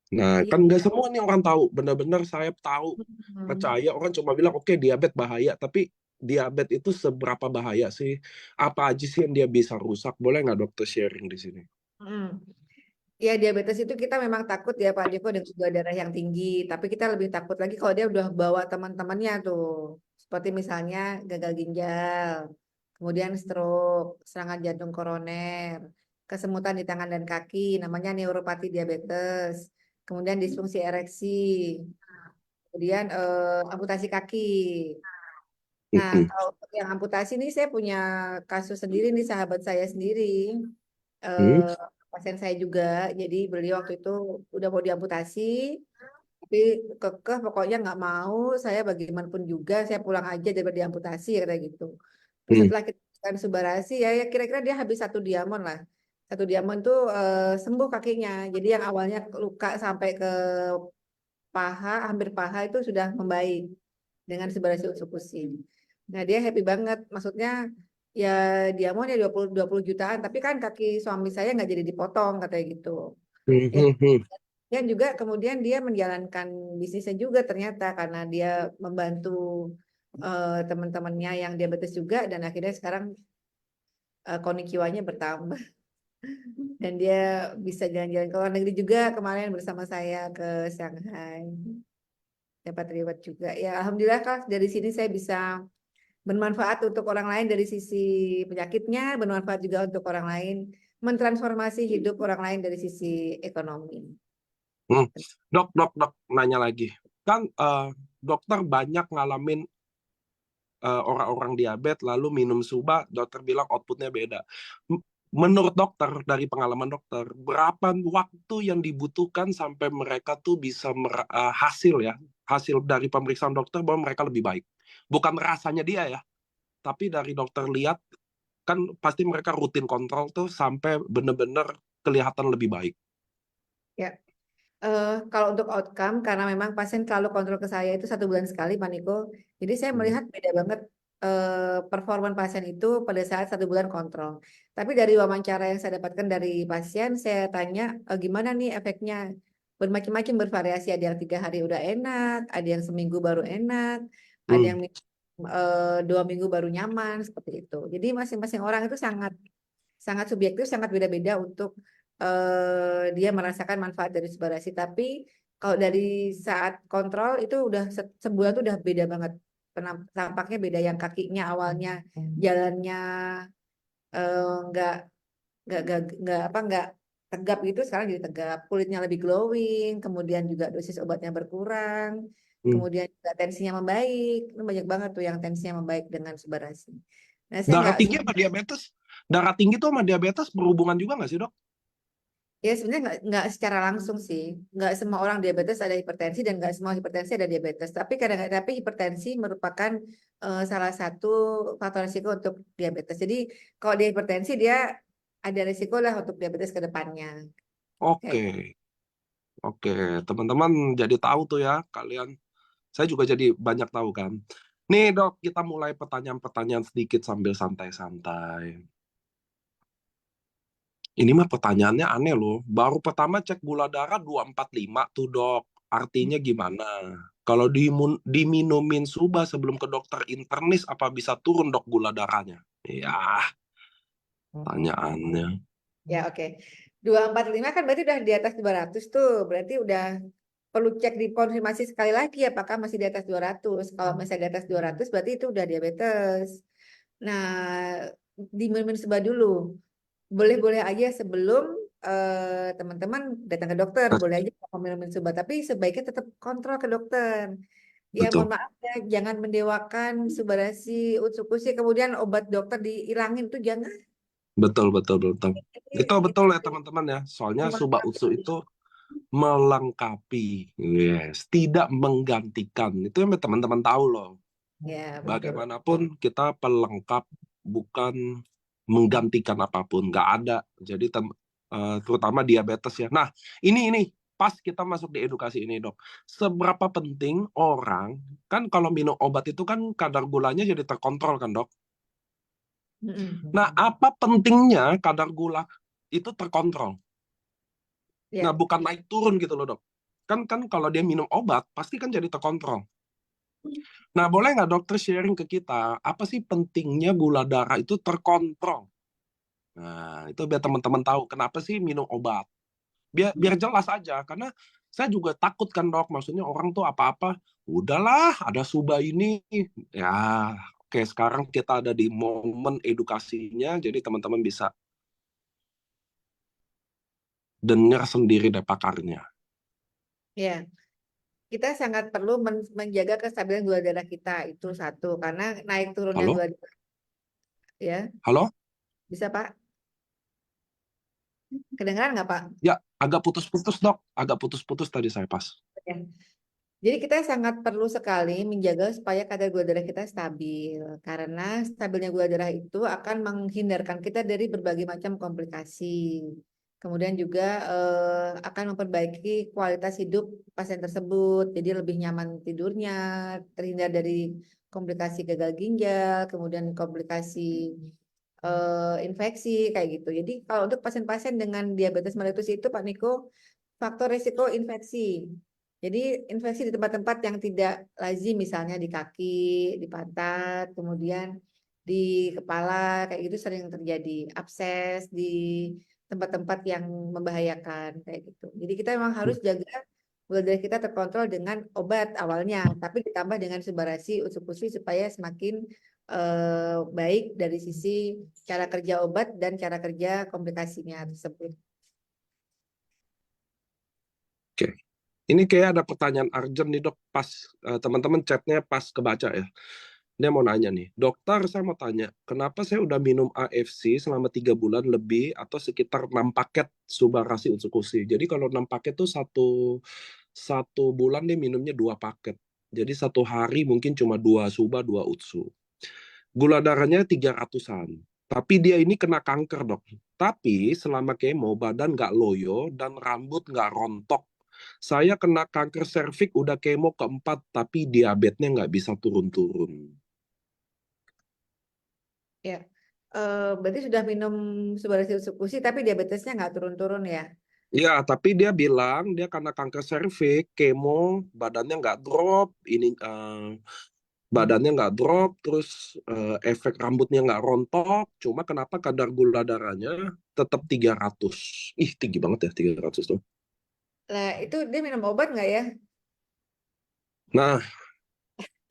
Nah, Iya. kan nggak semua nih orang tahu. Benar-benar saya tahu, Hmm. percaya orang cuma bilang, oke diabetes bahaya. Tapi diabetes itu seberapa bahaya sih? Apa aja sih yang dia bisa rusak? Boleh nggak dokter sharing di sini? Hmm. Ya diabetes itu kita memang takut ya Pak Joko dengan gula darah yang tinggi. Tapi kita lebih takut lagi kalau dia udah bawa teman-temannya tuh. Seperti misalnya gagal ginjal, kemudian stroke, serangan jantung koroner. kesemutan di tangan dan kaki, namanya neuropati diabetes. Kemudian disfungsi ereksi, kemudian amputasi kaki. Nah, Mm-mm. kalau untuk yang amputasi ini saya punya kasus sendiri nih, sahabat saya sendiri, Hmm. eh, pasien saya juga. Jadi beliau waktu itu udah mau diamputasi, tapi kekeh pokoknya nggak mau. Saya bagaimanapun juga saya pulang aja daripada diamputasi kayak gitu. Terus Hmm. setelah kita lakukan subarasi ya kira-kira dia habis 1 diamond lah. 1 diamond tuh sembuh kakinya. Jadi yang awalnya luka sampai ke paha, hampir paha itu sudah membaik dengan subarasi usus. Nah, dia happy banget. Maksudnya ya diamond ya 20 jutaan, tapi kan kaki suami saya nggak jadi dipotong katanya gitu. Hmm. Ya, Hmm. Hmm. dan juga kemudian dia menjalankan bisnisnya juga ternyata karena dia membantu teman-temannya yang diabetes juga dan akhirnya sekarang konichiwanya bertambah dan dia bisa jalan-jalan ke luar negeri juga kemarin bersama saya ke Shanghai dapat reward juga ya alhamdulillah Kak dari sini saya bisa bermanfaat untuk orang lain dari sisi penyakitnya bermanfaat juga untuk orang lain mentransformasi hidup orang lain dari sisi ekonomi. Hmm. Dok, nanya lagi. Kan dokter banyak ngalamin orang-orang diabetes lalu minum suba, dokter bilang outputnya beda. Menurut dokter, dari pengalaman dokter, berapa waktu yang dibutuhkan sampai mereka tuh bisa hasil dari pemeriksaan dokter bahwa mereka lebih baik. Bukan rasanya dia ya, tapi dari dokter lihat kan pasti mereka rutin kontrol tuh sampai benar-benar kelihatan lebih baik. Ya, kalau untuk outcome, karena memang pasien selalu kontrol ke saya itu 1 bulan sekali, Pak Niko. Jadi saya Hmm. melihat beda banget performa pasien itu pada saat 1 bulan kontrol. Tapi dari wawancara yang saya dapatkan dari pasien, saya tanya gimana nih efeknya. Bermacam-macam bervariasi. Ada yang 3 hari udah enak, ada yang seminggu baru enak, ada Hmm. yang 2 minggu baru nyaman seperti itu. Jadi masing-masing orang itu sangat sangat subjektif, sangat beda-beda untuk dia merasakan manfaat dari subarasi. Tapi kalau dari saat kontrol itu udah sebulan tuh udah beda banget. Tampaknya beda yang kakinya awalnya jalannya nggak nggak tegap gitu sekarang jadi tegap kulitnya lebih glowing kemudian juga dosis obatnya berkurang Hmm. kemudian juga tensinya membaik. Ini banyak banget tuh yang tensinya membaik dengan subarasi. Nah saya Darah nggak tinggi sama diabetes? Darah tinggi tuh sama diabetes berhubungan juga nggak sih, dok? Ya sebenarnya nggak secara langsung sih, nggak semua orang diabetes ada hipertensi dan nggak semua hipertensi ada diabetes. Tapi kadang-kadang tapi hipertensi merupakan salah satu faktor risiko untuk diabetes. Jadi kalau dia hipertensi dia ada risiko lah untuk diabetes ke depannya. Kayak Oke. gitu. Oke, teman-teman jadi tahu tuh ya, kalian. Saya juga jadi banyak tahu kan. Nih dok, kita mulai pertanyaan-pertanyaan sedikit sambil santai-santai. Ini mah pertanyaannya aneh loh. Baru pertama cek gula darah 245 tuh dok. Artinya gimana? Kalau diminumin suba sebelum ke dokter internis, apa bisa turun dok gula darahnya? Ya, tanyaannya. Ya oke. 245 kan berarti udah di atas 200 tuh. Berarti udah perlu cek dikonfirmasi sekali lagi apakah masih di atas 200. Kalau masih di atas 200 berarti itu udah diabetes. Nah, diminum coba dulu. Boleh-boleh aja sebelum teman-teman datang ke dokter, boleh aja minum coba. Tapi sebaiknya tetap kontrol ke dokter. Ya mohon Betul, maaf ya, jangan mendewakan subarasi, utsukushi, kemudian obat dokter dihilangin tuh jangan. betul, betul, betul. Itu Itu betul ya teman-teman ya. Soalnya suba melengkapi. utsu itu melengkapi, yes, tidak menggantikan. Itu yang teman-teman tahu loh. Ya betul. Bagaimanapun kita pelengkap, bukan menggantikan apapun, nggak ada. Jadi terutama diabetes ya. Nah, ini pas kita masuk di edukasi ini dok, seberapa penting orang kan kalau minum obat itu kan kadar gulanya jadi terkontrol kan dok. Nah, Mm-mm. apa pentingnya kadar gula itu terkontrol? Nah, Ya. bukan naik turun gitu loh dok. Kan kalau dia minum obat pasti kan jadi terkontrol. Nah, boleh nggak dokter sharing ke kita, apa sih pentingnya gula darah itu terkontrol? Nah, itu biar teman-teman tahu kenapa sih minum obat. Biar jelas aja, karena saya juga takut kan dok, maksudnya orang tuh apa-apa, udahlah ada suba ini. Ya, oke sekarang kita ada di momen edukasinya, jadi teman-teman bisa Dengar sendiri deh pakarnya. Ya, kita sangat perlu menjaga kestabilan gula darah kita itu satu karena naik turunnya Halo? gula darah ya Halo? bisa Pak kedengaran nggak Pak? Ya, agak putus-putus, Dok. Agak putus-putus tadi saya pas. Ya. Jadi kita sangat perlu sekali menjaga supaya kadar gula darah kita stabil karena stabilnya gula darah itu akan menghindarkan kita dari berbagai macam komplikasi. Kemudian juga akan memperbaiki kualitas hidup pasien tersebut, jadi lebih nyaman tidurnya, terhindar dari komplikasi gagal ginjal, kemudian komplikasi infeksi kayak gitu. Jadi kalau untuk pasien-pasien dengan diabetes mellitus itu Pak Niko, faktor risiko infeksi. Jadi infeksi di tempat-tempat yang tidak lazim, misalnya di kaki, di pantat, kemudian di kepala, kayak gitu sering terjadi. Abses di tempat-tempat yang membahayakan, kayak gitu. Jadi kita memang harus jaga gula darah kita terkontrol dengan obat awalnya, tapi ditambah dengan subarasi, usuk-usui supaya semakin baik dari sisi cara kerja obat dan cara kerja komplikasinya tersebut. Oke. Ini kayak ada pertanyaan urgent nih, Dok. Pas teman-teman chatnya pas kebaca ya. Dia mau nanya nih, dokter saya mau tanya, kenapa saya udah minum AFC selama 3 bulan lebih atau sekitar 6 paket Subarasi Utsukushi. Jadi kalau 6 paket tuh satu bulan dia minumnya 2 paket. Jadi satu hari mungkin cuma 2 Suba, 2 Utsu. Gula darahnya 300-an. Tapi dia ini kena kanker, Dok. Tapi selama kemo badan nggak loyo dan rambut nggak rontok. Saya kena kanker serviks udah kemo keempat, tapi diabetesnya nggak bisa turun-turun. Ya, berarti sudah minum Subarasi Utsukushi tapi diabetesnya nggak turun-turun ya? Iya, tapi dia bilang dia karena kanker serviks, kemo, badannya nggak drop, badannya nggak drop, terus efek rambutnya nggak rontok, cuma kenapa kadar gula darahnya tetap 300. Ih, tinggi banget ya 300 tuh. Lah, itu dia minum obat nggak ya? Nah,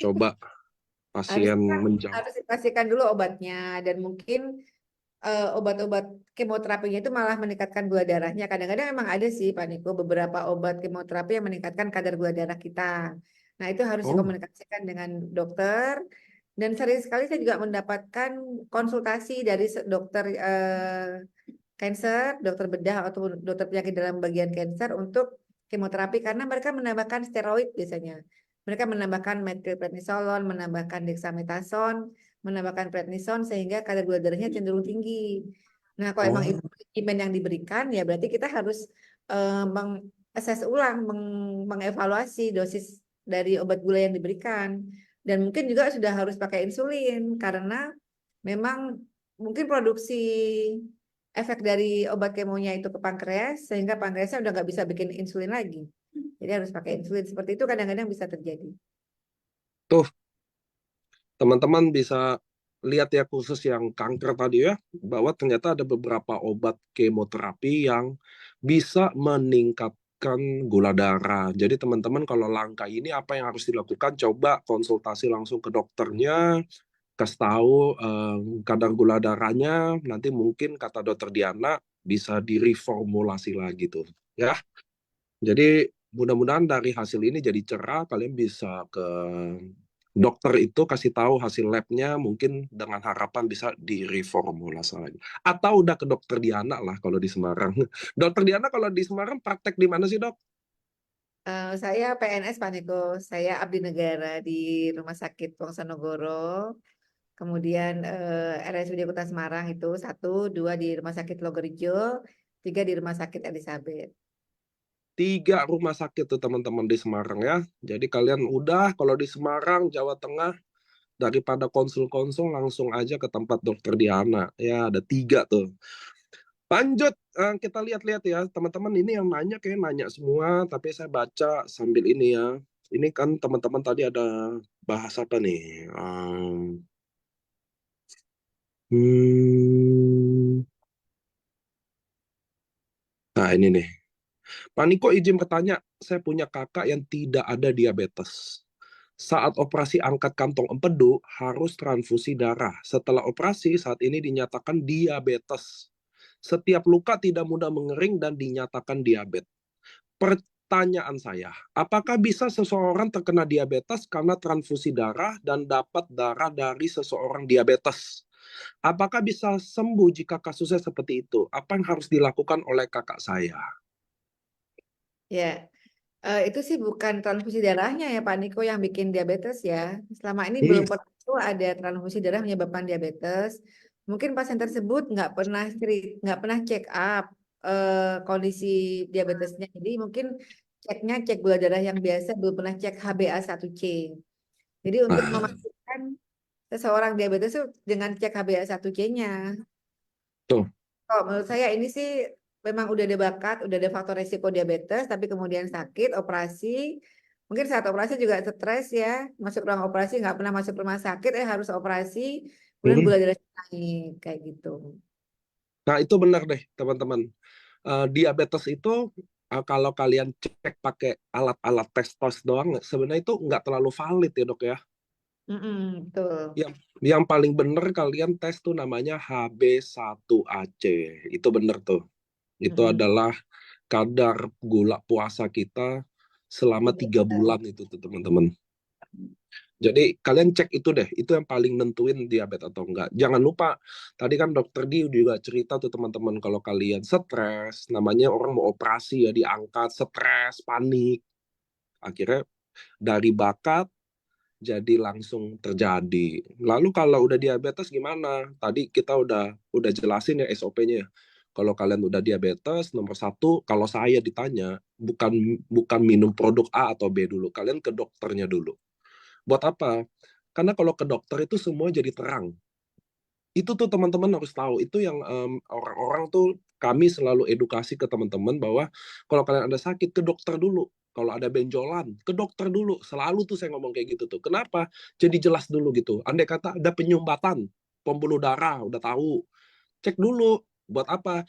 coba pasien Harusnya menjawab. harus dipastikan dulu obatnya dan mungkin obat-obat kemoterapinya itu malah meningkatkan gula darahnya. Kadang-kadang memang ada sih Pak Niko beberapa obat kemoterapi yang meningkatkan kadar gula darah kita. Nah, itu harus Oh, dikomunikasikan dengan dokter. Dan sering sekali saya juga mendapatkan konsultasi dari dokter cancer, dokter bedah atau dokter penyakit dalam bagian cancer untuk kemoterapi karena mereka menambahkan steroid biasanya. Mereka menambahkan methylprednisolone, menambahkan dexamethasone, menambahkan prednison sehingga kadar gula darahnya cenderung tinggi. Nah, kalau emang itu oh, regimen yang diberikan ya berarti kita harus mengakses ulang, mengevaluasi dosis dari obat gula yang diberikan. Dan mungkin juga sudah harus pakai insulin karena memang mungkin produksi efek dari obat kemonya itu ke pankreas sehingga pankreasnya udah nggak bisa bikin insulin lagi. Jadi harus pakai insulin. Seperti itu kadang-kadang bisa terjadi. tuh teman-teman bisa lihat ya khusus yang kanker tadi ya, bahwa ternyata ada beberapa obat kemoterapi yang bisa meningkatkan gula darah. Jadi teman-teman kalau langkah ini apa yang harus dilakukan? Coba konsultasi langsung ke dokternya, kasih tahu kadar gula darahnya, nanti mungkin kata dokter Diana bisa direformulasi lagi tuh. Ya, jadi mudah-mudahan dari hasil ini jadi cerah, kalian bisa ke dokter itu kasih tahu hasil labnya, mungkin dengan harapan bisa direformulasi lagi. Atau udah ke dokter Diana lah kalau di Semarang. Dokter Diana kalau di Semarang praktek di mana sih, Dok? Saya PNS Pak Niko, saya abdi negara di Rumah Sakit Wongsonogoro, kemudian RSUD Kota Semarang itu satu, dua di Rumah Sakit Logorijo, tiga di Rumah Sakit Elizabeth. 3 rumah sakit tuh teman-teman di Semarang ya. Jadi kalian udah kalau di Semarang, Jawa Tengah, daripada konsul-konsul langsung aja ke tempat dokter Diana. Ya ada 3 tuh. Lanjut, kita lihat-lihat ya, teman-teman ini yang nanya kayak nanya semua, tapi saya baca sambil ini ya. Ini kan teman-teman tadi ada bahas apa nih? Hmm, nah ini nih. Pak Niko izin bertanya, saya punya kakak yang tidak ada diabetes. Saat operasi angkat kantong empedu harus transfusi darah. Setelah operasi saat ini dinyatakan diabetes. Setiap luka tidak mudah mengering dan dinyatakan diabetes. Pertanyaan saya, apakah bisa seseorang terkena diabetes karena transfusi darah dan dapat darah dari seseorang diabetes? Apakah bisa sembuh jika kasusnya seperti itu? Apa yang harus dilakukan oleh kakak saya? Ya, itu sih bukan transfusi darahnya ya Pak Niko yang bikin diabetes ya. Selama ini belum Hmm. pernah itu ada transfusi darah menyebabkan diabetes. Mungkin pasien tersebut nggak pernah check up kondisi diabetesnya. Jadi mungkin ceknya cek gula darah yang biasa, belum pernah cek HbA1c. Jadi untuk Nah, memastikan seseorang diabetes itu dengan cek HbA1c-nya. tuh. Oh, menurut saya ini sih memang udah ada bakat, udah ada faktor resiko diabetes, tapi kemudian sakit, operasi. Mungkin saat operasi juga stres ya, masuk ruang operasi nggak pernah masuk rumah sakit, harus operasi, kemudian Hmm. gula darah naik kayak gitu. Nah, itu benar deh, teman-teman. Diabetes itu kalau kalian cek pakai alat-alat tes tos doang, sebenarnya itu nggak terlalu valid ya dok ya. Betul. Yang paling benar kalian tes tuh namanya HB1AC. Itu benar tuh. Itu Mm-mm. adalah kadar gula puasa kita selama 3 bulan itu tuh teman-teman. Jadi kalian cek itu deh, itu yang paling nentuin diabetes atau enggak. Jangan lupa, tadi kan dokter Di juga cerita tuh teman-teman, kalau kalian stres, namanya orang mau operasi ya, diangkat, stres, panik. Akhirnya dari bakat jadi langsung terjadi. Lalu kalau udah diabetes gimana? Tadi kita udah jelasin ya SOP-nya. Kalau kalian udah diabetes, nomor satu, kalau saya ditanya, bukan bukan minum produk A atau B dulu, kalian ke dokternya dulu. Buat apa? Karena kalau ke dokter itu semua jadi terang. Itu tuh teman-teman harus tahu. Itu yang orang-orang tuh kami selalu edukasi ke teman-teman bahwa kalau kalian ada sakit ke dokter dulu. Kalau ada benjolan, ke dokter dulu. Selalu tuh saya ngomong kayak gitu tuh. Kenapa? Jadi jelas dulu gitu. Andai kata ada penyumbatan, pembuluh darah, udah tahu. Cek dulu. Buat apa?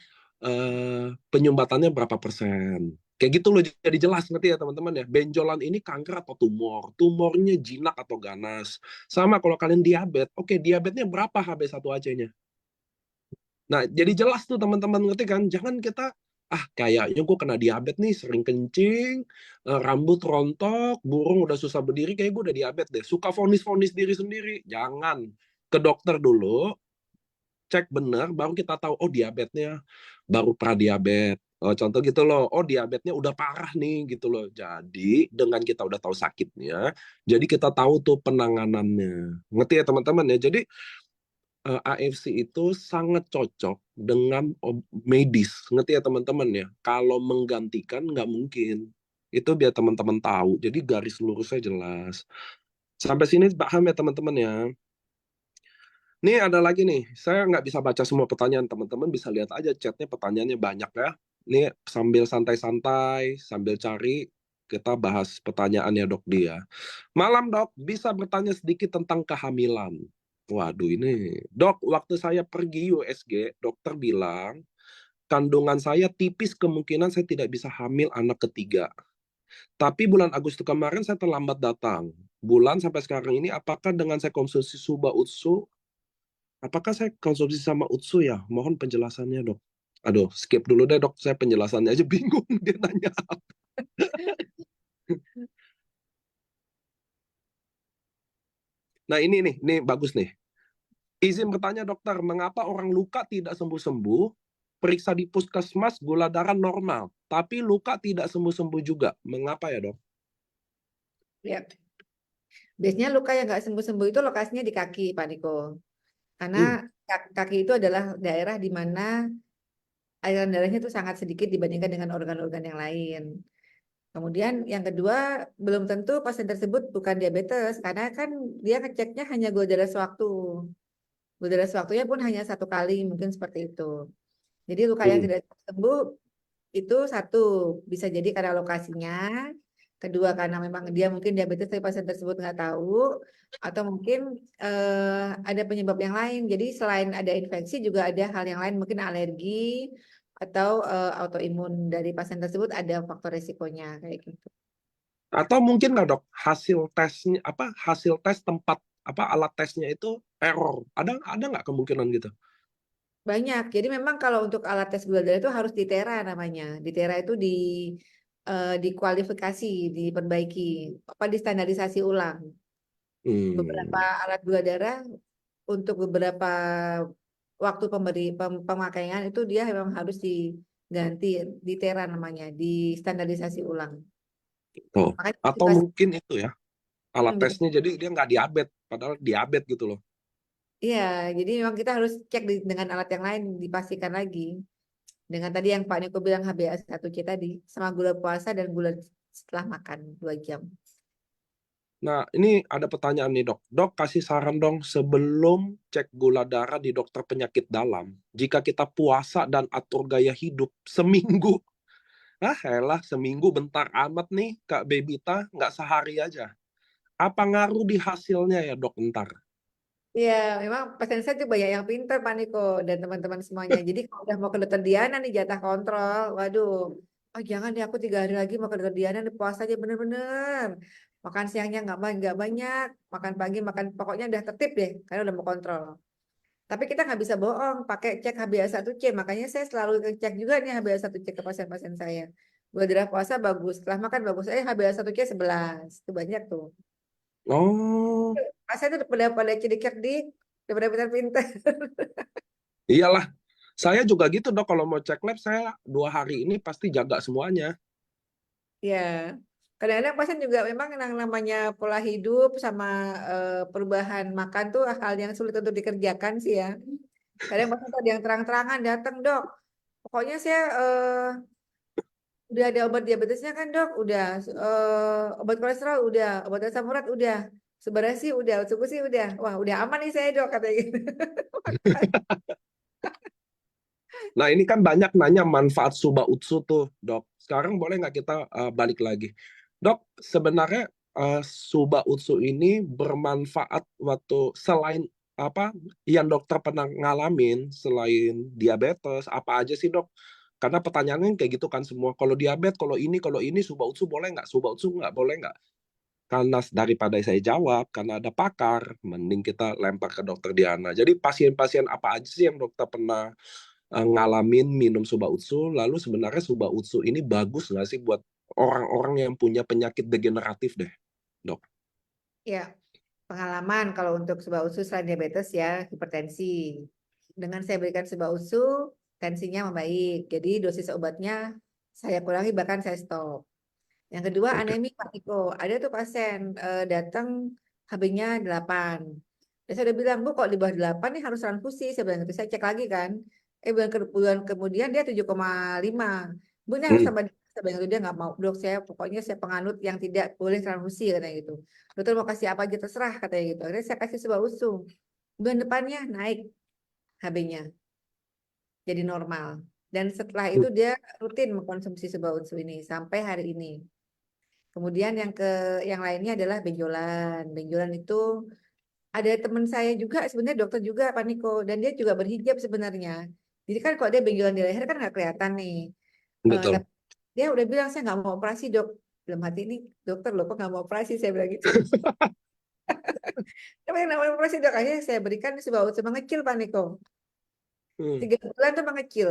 Penyumbatannya berapa persen? Kayak gitu loh, jadi jelas, ngerti ya teman-teman ya. Benjolan ini kanker atau tumor, tumornya jinak atau ganas. Sama kalau kalian diabetes, oke diabetesnya berapa HB1AC-nya. Nah, jadi jelas tuh teman-teman, ngerti kan? Jangan kita, kayaknya gue kena diabetes nih, sering kencing, rambut rontok, burung udah susah berdiri, kayak gue udah diabetes deh. Suka vonis-vonis diri sendiri. Jangan. Ke dokter dulu, cek benar, baru kita tahu, oh diabetesnya baru pradiabetes. Oh, contoh gitu loh, oh diabetesnya udah parah nih gitu loh. Jadi dengan kita udah tahu sakitnya, jadi kita tahu tuh penanganannya. Ngerti ya teman-teman ya? Jadi AFC itu sangat cocok dengan medis. Ngerti ya teman-teman ya? Kalau menggantikan nggak mungkin. Itu biar teman-teman tahu. Jadi garis lurusnya jelas. Sampai sini paham ya teman-teman ya? Nih ada lagi nih, saya nggak bisa baca semua pertanyaan, teman-teman bisa lihat aja chatnya, pertanyaannya banyak ya. Nih sambil santai-santai, sambil cari, kita bahas pertanyaannya dok dia. Malam dok, bisa bertanya sedikit tentang kehamilan. Waduh ini, dok waktu saya pergi USG, dokter bilang, kandungan saya tipis kemungkinan saya tidak bisa hamil anak ketiga. Tapi bulan Agustus kemarin saya terlambat datang. Bulan sampai sekarang ini, apakah dengan saya konsumsi Suba Utsu, apakah saya konsumsi sama Utsu ya? Mohon penjelasannya, dok. Aduh, skip dulu deh, dok. Saya penjelasannya aja bingung. Dia nanya. Nah, ini bagus nih. Izin bertanya, dokter, mengapa orang luka tidak sembuh-sembuh? Periksa di puskesmas, gula darah normal. Tapi luka tidak sembuh-sembuh juga. Mengapa ya, dok? Ya, biasanya luka yang nggak sembuh-sembuh itu lokasinya di kaki, Pak Niko. Karena Hmm. kaki itu adalah daerah di mana aliran darahnya itu sangat sedikit dibandingkan dengan organ-organ yang lain. Kemudian yang kedua, belum tentu pasien tersebut bukan diabetes, karena kan dia ngeceknya hanya gula darah sewaktu. Gula darah sewaktunya pun hanya 1 kali, mungkin seperti itu. Jadi luka yang Hmm. tidak sembuh itu satu, bisa jadi karena lokasinya. Kedua, karena memang dia mungkin diabetes tapi pasien tersebut nggak tahu. Atau mungkin ada penyebab yang lain. Jadi selain ada infeksi juga ada hal yang lain, mungkin alergi atau autoimun dari pasien tersebut ada faktor risikonya kayak gitu. Atau mungkin nggak, dok, hasil tesnya, hasil tes tempat, alat tesnya itu error. Ada nggak kemungkinan gitu? banyak. Jadi memang kalau untuk alat tes gula darah itu harus ditera namanya. Ditera itu dikualifikasi, diperbaiki, apa distandarisasi ulang. Beberapa Hmm. alat gula darah untuk beberapa waktu pemakaian itu dia memang harus diganti, ditera namanya, distandarisasi ulang. Oh. Makanya Atau dikasih, mungkin itu ya, alat dikasih. tesnya jadi dia nggak diabetes, padahal diabetes gitu loh. Iya, jadi memang kita harus cek dengan alat yang lain dipastikan lagi. Dengan tadi yang Pak Niko bilang HbA1c tadi, sama gula puasa dan gula setelah makan 2 jam. Nah, ini ada pertanyaan nih dok. Dok, kasih saran dong sebelum cek gula darah di dokter penyakit dalam. Jika kita puasa dan atur gaya hidup seminggu. Ah, elah seminggu bentar amat nih Kak Bebita, nggak sehari aja. Apa ngaruh di hasilnya ya dok ntar? Iya, memang pasien saya tuh banyak yang pinter Pak Niko dan teman-teman semuanya. Jadi kalau udah mau ke dokter Diana nih jatah kontrol, waduh, oh jangan deh aku 3 hari lagi mau ke dokter Diana nih puasa aja bener-bener. Makan siangnya nggak banyak, makan pagi makan pokoknya udah tertib deh karena udah mau kontrol. Tapi kita nggak bisa bohong, pakai cek HbA1c. Makanya saya selalu cek juga nih HbA1c ke pasien-pasien saya. Gula darah puasa bagus, setelah makan bagus. HbA1c 11, itu banyak tuh. Oh, Pasien tuh pada cerdik-cerdik, udah pada pintar-pintar. iyalah. Saya juga gitu dok, kalau mau cek lab saya 2 hari ini pasti jaga semuanya. Ya, kadang-kadang pasien juga memang yang namanya pola hidup sama perubahan makan tuh hal yang sulit untuk dikerjakan sih ya. Kadang pasien tuh ada yang terang-terangan datang dok. Pokoknya saya udah ada obat diabetesnya kan dok, udah obat kolesterol udah, obat asam urat udah, sebarasi udah, suku sih udah. Wah udah aman nih saya dok katanya gitu. Nah, ini kan banyak nanya manfaat Suba Utsu tuh, Dok. Sekarang boleh nggak kita balik lagi? Dok, sebenarnya Suba Utsu ini bermanfaat waktu selain apa yang dokter pernah ngalamin selain diabetes, apa aja sih, Dok? Karena pertanyaannya kayak gitu kan semua. Kalau diabetes, kalau ini Suba Utsu boleh nggak? Suba Utsu nggak boleh nggak? Karena daripada saya jawab, karena ada pakar, mending kita lempar ke dokter Diana. Jadi pasien-pasien apa aja sih yang dokter pernah ngalamin minum Suba Utsu, lalu sebenarnya Suba Utsu ini bagus nggak sih buat orang-orang yang punya penyakit degeneratif deh, dok? Ya, pengalaman kalau untuk sebab usus selain diabetes ya, hipertensi. Dengan saya berikan sebab usus, tensinya membaik. Jadi dosis obatnya saya kurangi bahkan saya stop. Yang kedua Oke. anemi Pak Niko. Ada tuh pasien datang HB-nya 8. Dan saya udah bilang, Bu kok di bawah 8 nih harus transfusi. Saya bilang gitu, saya cek lagi kan. Bulan kemudian dia 7,5. Bu ini harus Hmm. tambah. Saya bilang gitu, dia nggak mau. Dok saya pokoknya saya penganut yang tidak boleh transfusi katanya gitu. Dokter mau kasih apa aja terserah katanya gitu. Akhirnya saya kasih sebuah usung. Bulan depannya naik HB-nya jadi normal. Dan setelah itu dia rutin mengkonsumsi sebuah usus ini sampai hari ini. Kemudian yang lainnya adalah benjolan. Benjolan itu ada teman saya juga sebenarnya dokter juga Pak Niko dan dia juga berhijab sebenarnya. Jadi kan kalau dia benjolan di leher kan nggak kelihatan nih. Betul. Tapi dia udah bilang saya nggak mau operasi dok. Dalam hati ini dokter loh kok nggak mau operasi saya bilang gitu. Tapi yang namanya operasi dok akhirnya saya berikan sebuah usus mengecil Pak Niko. Hmm. 3 bulan tuh mengecil.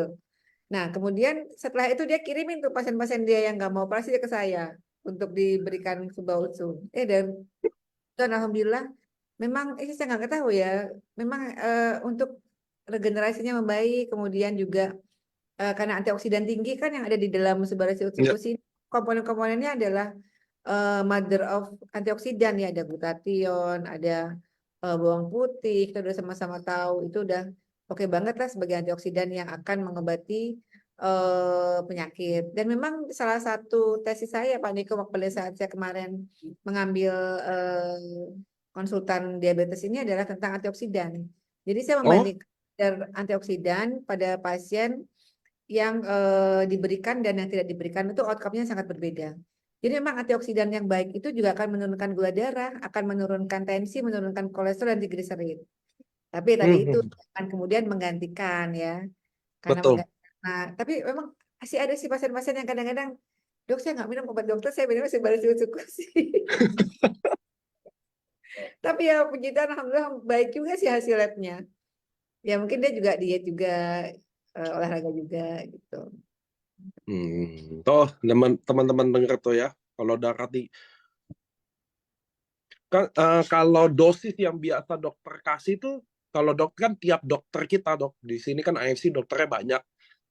Nah kemudian setelah itu dia kirimin tuh pasien-pasien dia yang nggak mau operasi ke saya untuk diberikan sebuah usus. Dan alhamdulillah memang saya nggak tahu ya. Memang untuk regenerasinya membaik, kemudian juga karena antioksidan tinggi kan yang ada di dalam Ya. Subarasi ini komponen-komponennya adalah mother of antioksidan ya, ada glutathione, ada bawang putih, kita udah sama-sama tahu itu udah oke banget lah sebagai antioksidan yang akan mengobati penyakit. Dan memang salah satu tesis saya Pak Niko pada saat saya kemarin mengambil konsultan diabetes ini adalah tentang antioksidan. Jadi saya Oh. membandingkan antioksidan pada pasien yang diberikan dan yang tidak diberikan itu outcome-nya sangat berbeda. Jadi memang antioksidan yang baik itu juga akan menurunkan gula darah, akan menurunkan tensi, menurunkan kolesterol dan triglycerid. Tapi tadi Hmm, itu hmm. akan kemudian menggantikan ya, karena Betul. Nah, tapi memang masih ada sih pasien-pasien yang kadang-kadang, dok saya nggak minum obat dokter, saya minum sebaris cukup sih. Tapi ya puji Tuhan, alhamdulillah baik juga sih hasil labnya. Ya mungkin dia juga diet juga, olahraga juga gitu. Tuh teman-teman dengar tuh ya, kalau darah di kalau dosis yang biasa dokter kasih tuh, kalau dokter kan tiap dokter kita dok di sini kan AFC dokternya banyak,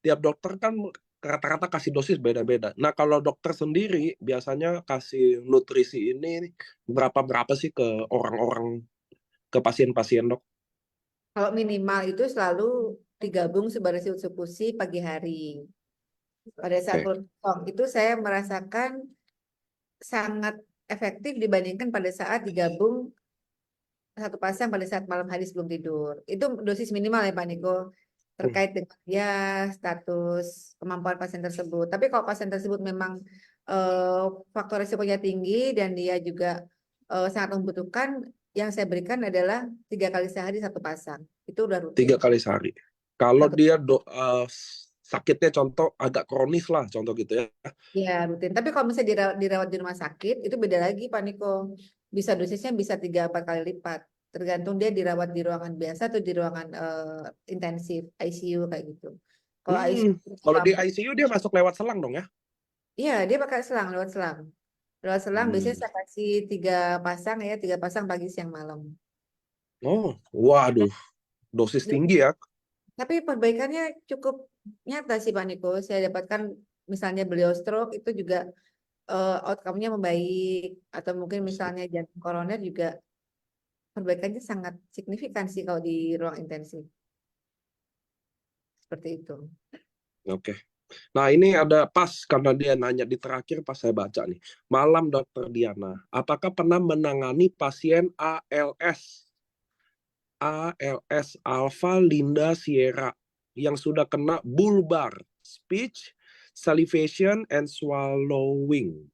tiap dokter kan rata-rata kasih dosis beda-beda. Nah kalau dokter sendiri biasanya kasih nutrisi ini berapa berapa sih ke orang-orang, ke pasien-pasien dok? Kalau minimal itu selalu digabung sebarasi utsuk-pusi pagi hari. Pada saat Oke. perut kosong itu saya merasakan sangat efektif dibandingkan pada saat digabung satu pasang pada saat malam hari sebelum tidur. Itu dosis minimal ya Pak Niko, Hmm. terkait dengan ya status kemampuan pasien tersebut. Tapi kalau pasien tersebut memang eh, faktor risikonya tinggi dan dia juga sangat membutuhkan, yang saya berikan adalah 3 kali sehari satu pasang. Itu udah rutin. 3 kali sehari. Kalau Satu dia sakitnya contoh agak kronis lah contoh gitu ya. ya rutin. Tapi kalau misalnya dirawat di rumah sakit itu beda lagi Pak Niko. Bisa dosisnya bisa 3-4 kali lipat. Tergantung dia dirawat di ruangan biasa atau di ruangan intensif ICU kayak gitu. Kalau ICU Kalau di sampai, ICU dia masuk lewat selang dong ya? iya dia pakai selang lewat selang. Lewat selang biasanya Hmm. saya kasih 3 pasang ya, 3 pasang pagi siang malam. Oh, waduh, dosis tinggi ya. Tapi perbaikannya cukup nyata sih Pak Niko. Saya dapatkan misalnya beliau stroke itu juga outcome-nya membaik, atau mungkin misalnya jantung koroner juga perbaikannya sangat signifikan sih kalau di ruang intensif. Seperti itu. Oke. Nah, ini ada pas karena dia nanya di terakhir pas saya baca nih. Malam Dokter Diana, apakah pernah menangani pasien ALS Alpha Linda Sierra yang sudah kena bulbar, speech, salivation, and swallowing?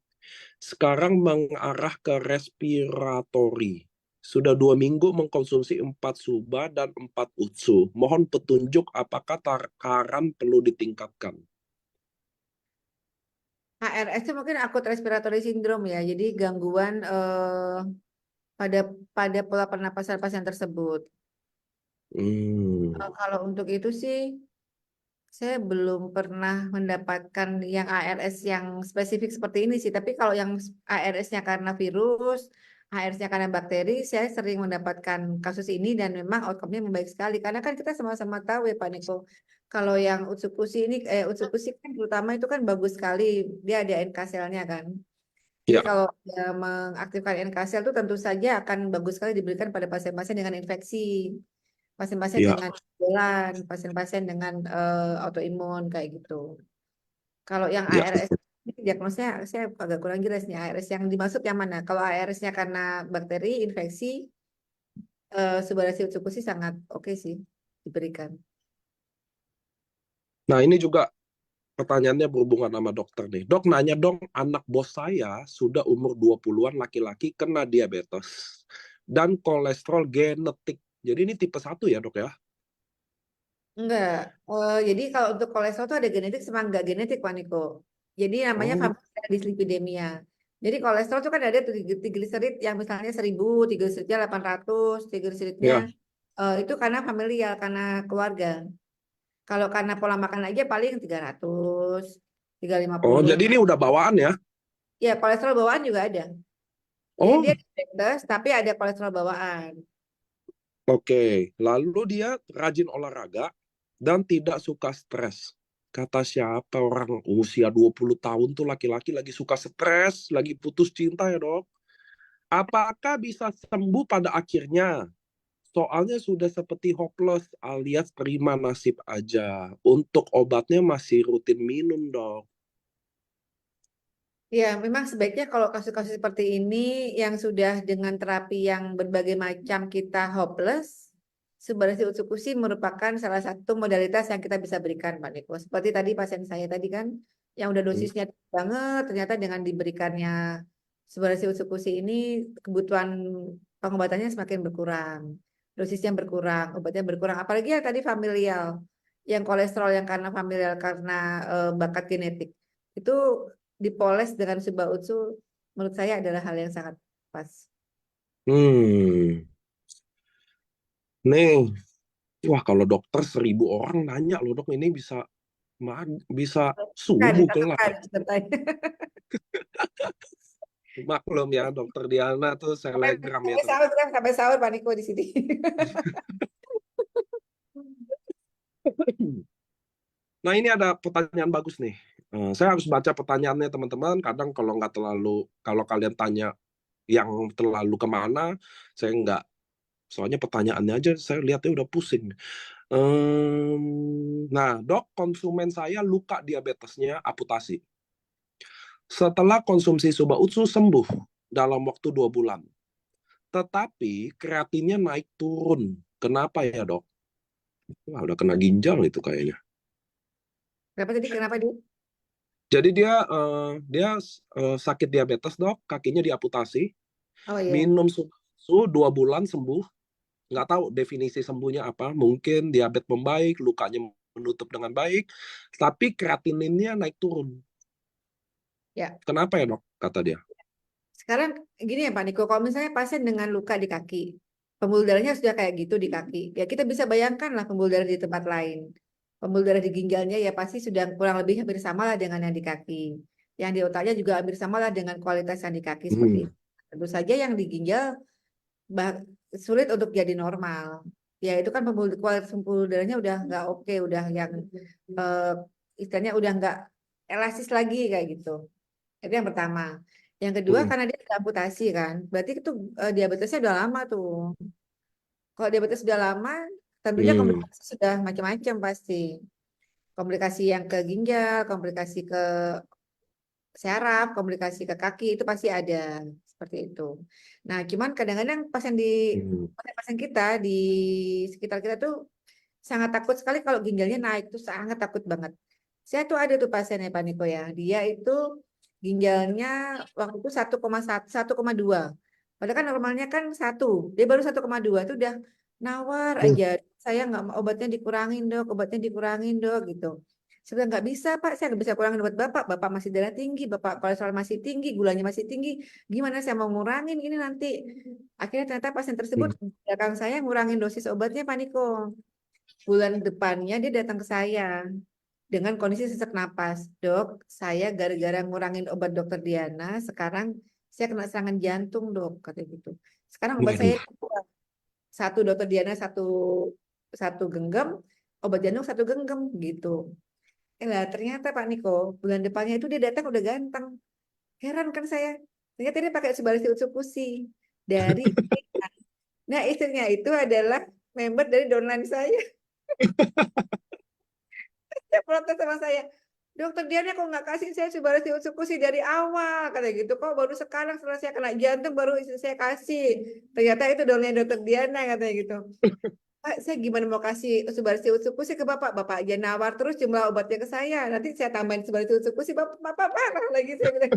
Sekarang mengarah ke respiratory. Sudah 2 minggu mengkonsumsi 4 suba dan 4 utsu. Mohon petunjuk apakah takaran perlu ditingkatkan. ARS itu mungkin akut respiratory syndrome ya. Jadi gangguan pada pada pola pernapasan pasien tersebut. Hmm. Kalau untuk itu sih saya belum pernah mendapatkan yang ARS yang spesifik seperti ini sih. Tapi kalau yang ARS-nya karena virus, ARS-nya karena bakteri, saya sering mendapatkan kasus ini dan memang outcome-nya membaik sekali. Karena kan kita sama-sama tahu ya Pak Niko, kalau yang Utsupushi ini, Utsupushi kan terutama itu kan bagus sekali. Dia ada NK cell-nya kan. Jadi Ya, kalau dia mengaktifkan NK cell itu tentu saja akan bagus sekali diberikan pada pasien-pasien dengan infeksi, pasien-pasien ya, dengan jalan, pasien-pasien dengan autoimun kayak gitu. Kalau yang ya. ARS ini diagnosnya saya agak kurang jelas nih, ARS yang dimaksud yang mana? Kalau ARS-nya karena bakteri infeksi, Subarashi Utsukushi sangat oke sih diberikan. Nah, ini juga pertanyaannya berhubungan sama dokter nih. Dok nanya dong, anak bos saya sudah umur 20-an laki-laki kena diabetes dan kolesterol genetik. Jadi ini tipe 1 ya dok ya? Enggak. Jadi kalau untuk kolesterol itu ada genetik sama enggak genetik, Pak Niko. Jadi namanya Oh, familial dyslipidemia. Jadi kolesterol itu kan ada tuh trigliserid yang misalnya 1000, trigliseridnya 800, trigliseridnya ya. itu karena familial, karena keluarga. Kalau karena pola makan aja paling 300, Oh, 350. jadi ini udah bawaan ya? Ya, kolesterol bawaan juga ada. Jadi Oh, dia diabetes tapi ada kolesterol bawaan. oke. Lalu dia rajin olahraga dan tidak suka stres. Kata siapa orang usia 20 tahun tuh laki-laki lagi suka stres, lagi putus cinta ya dok? Apakah bisa sembuh pada akhirnya? Soalnya sudah seperti hopeless alias terima nasib aja. Untuk obatnya masih rutin minum dok. Ya, memang sebaiknya kalau kasus-kasus seperti ini yang sudah dengan terapi yang berbagai macam kita hopeless, Subarashi Utsukushi merupakan salah satu modalitas yang kita bisa berikan, Pak Niko. Seperti tadi pasien saya tadi kan, yang udah Hmm. dosisnya tinggi banget, ternyata dengan diberikannya Subarashi Utsukushi ini, kebutuhan pengobatannya semakin berkurang, dosisnya berkurang, obatnya berkurang. Apalagi yang tadi familial, yang kolesterol yang karena familial karena bakat genetik. Itu dipoles dengan Suba Utsu menurut saya adalah hal yang sangat pas. Hmm. Nih Wah, kalau dokter 1.000 orang nanya loh dok, ini bisa Kan, subuh kelar. kan, ceritanya. Maklum ya, dokter Diana tuh Sampai, selegram ya sampai teman. sahur kan, sampai sahur Pak Niko di sini. Nah, ini ada pertanyaan bagus nih. Saya harus baca pertanyaannya teman-teman. Kadang kalau kalian tanya yang terlalu kemana, saya nggak. Soalnya pertanyaannya aja saya lihatnya udah pusing. Nah, dok, konsumen saya luka diabetesnya amputasi. Setelah konsumsi Suba Utsu sembuh dalam waktu 2 bulan. Tetapi kreatinnya naik turun. Kenapa ya dok? Wah, udah kena ginjal itu kayaknya. Kenapa tadi? Kenapa dia? Jadi dia sakit diabetes dok, kakinya diamputasi, Oh iya. minum susu 2 bulan sembuh. Nggak tahu definisi sembuhnya apa. Mungkin diabetes membaik, lukanya menutup dengan baik, tapi kreatininnya naik turun. Ya. Kenapa ya dok? Kata dia. Sekarang gini ya Pak Niko, kalau misalnya pasien dengan luka di kaki, pembuluh darahnya sudah kayak gitu di kaki, ya kita bisa bayangkan lah pembuluh darah di tempat lain. Pembuluh darah di ginjalnya ya pasti sudah kurang lebih hampir sama lah dengan yang di kaki. Yang di otaknya juga hampir sama lah dengan kualitas yang di kaki seperti Hmm. itu. Tentu saja yang di ginjal bah- sulit untuk jadi normal. Ya itu kan kualitas pembuluh darahnya udah nggak oke, udah yang eh, istilahnya udah nggak elastis lagi kayak gitu. Itu yang pertama. Yang kedua Hmm. karena dia ada amputasi kan, berarti itu diabetesnya udah lama tuh. Kalau diabetes sudah lama, tentunya Hmm. komplikasi sudah macam-macam pasti. Komplikasi yang ke ginjal, komplikasi ke saraf, komplikasi ke kaki itu pasti ada seperti itu. Nah, cuman kadang-kadang Hmm. pasien kita di sekitar kita tuh sangat takut sekali kalau ginjalnya naik tuh sangat takut banget. Saya tuh ada tuh pasiennya Pak Niko ya. Dia itu ginjalnya waktu itu 1,1, 1,2. Padahal kan normalnya kan 1. Dia baru 1,2 itu udah nawar Hmm. aja. Saya nggak mau obatnya dikurangin dok, obatnya dikurangin dok gitu. Sudah nggak bisa Pak, saya nggak bisa kurangin obat Bapak. Bapak masih darah tinggi, Bapak kolesterol masih tinggi, gulanya masih tinggi. Gimana saya mau ngurangin ini nanti? Akhirnya ternyata pasien tersebut Hmm. belakang saya ngurangin dosis obatnya Pak Niko. Bulan depannya dia datang ke saya dengan kondisi sesak napas. Dok, saya gara-gara ngurangin obat dokter Diana, sekarang saya kena serangan jantung dok, kata gitu. Sekarang obat saya Waduh. dua. Satu dokter Diana satu satu genggam, obat jantung satu genggam gitu. Lah ternyata Pak Niko, bulan depannya itu dia datang udah ganteng. Heran kan saya. Ternyata dia pakai Subarasi Utsupusi dari istrinya. Nah istrinya itu adalah member dari downline saya. Dia protes sama saya. Dokter Diana kok nggak kasih saya Subarasi Utsupusi dari awal kata gitu. Kok baru sekarang setelah saya kena jantung baru istri saya kasih. Ternyata itu downline dokter Diana katanya gitu. Pak, saya gimana mau kasih Subarasi Utsupusi ke Bapak? Bapak aja nawar terus jumlah obatnya ke saya. Nanti saya tambahin Subarasi Utsupusi, Bapak parah lagi saya bilang.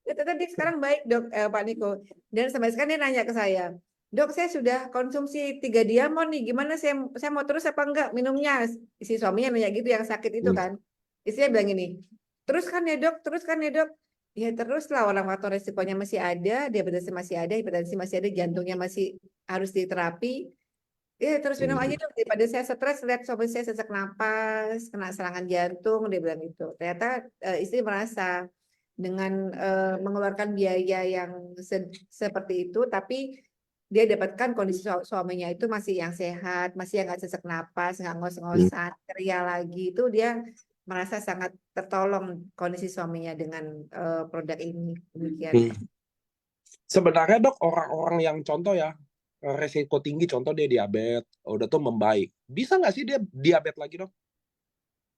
Ya, tadi sekarang baik dok, Pak Niko. Dan sampai sekarang dia nanya ke saya, dok saya sudah konsumsi 3 diamond nih, gimana saya mau terus apa enggak minumnya? Si suaminya nanya gitu yang sakit itu Hmm. kan. Istrinya bilang gini, terus kan ya dok, terus kan ya dok. Ya terus lah orang faktor resikonya masih ada, diabetes masih ada, hipertensi masih ada, jantungnya masih harus diterapi. Ya terus minum aja Hmm. dok, daripada saya stres lihat suami saya sesak napas, kena serangan jantung, dia bilang gitu. Ternyata istri merasa dengan mengeluarkan biaya yang seperti itu, tapi dia dapatkan kondisi suaminya itu masih yang sehat, masih yang nggak sesak napas, nggak Hmm. ngos-ngosan, ceria lagi, itu dia merasa sangat tertolong kondisi suaminya dengan produk ini. Demikian. Hmm. Sebenarnya dok, orang-orang yang contoh ya, resiko tinggi, contoh dia diabetes, udah tuh membaik. Bisa nggak sih dia diabetes lagi dok?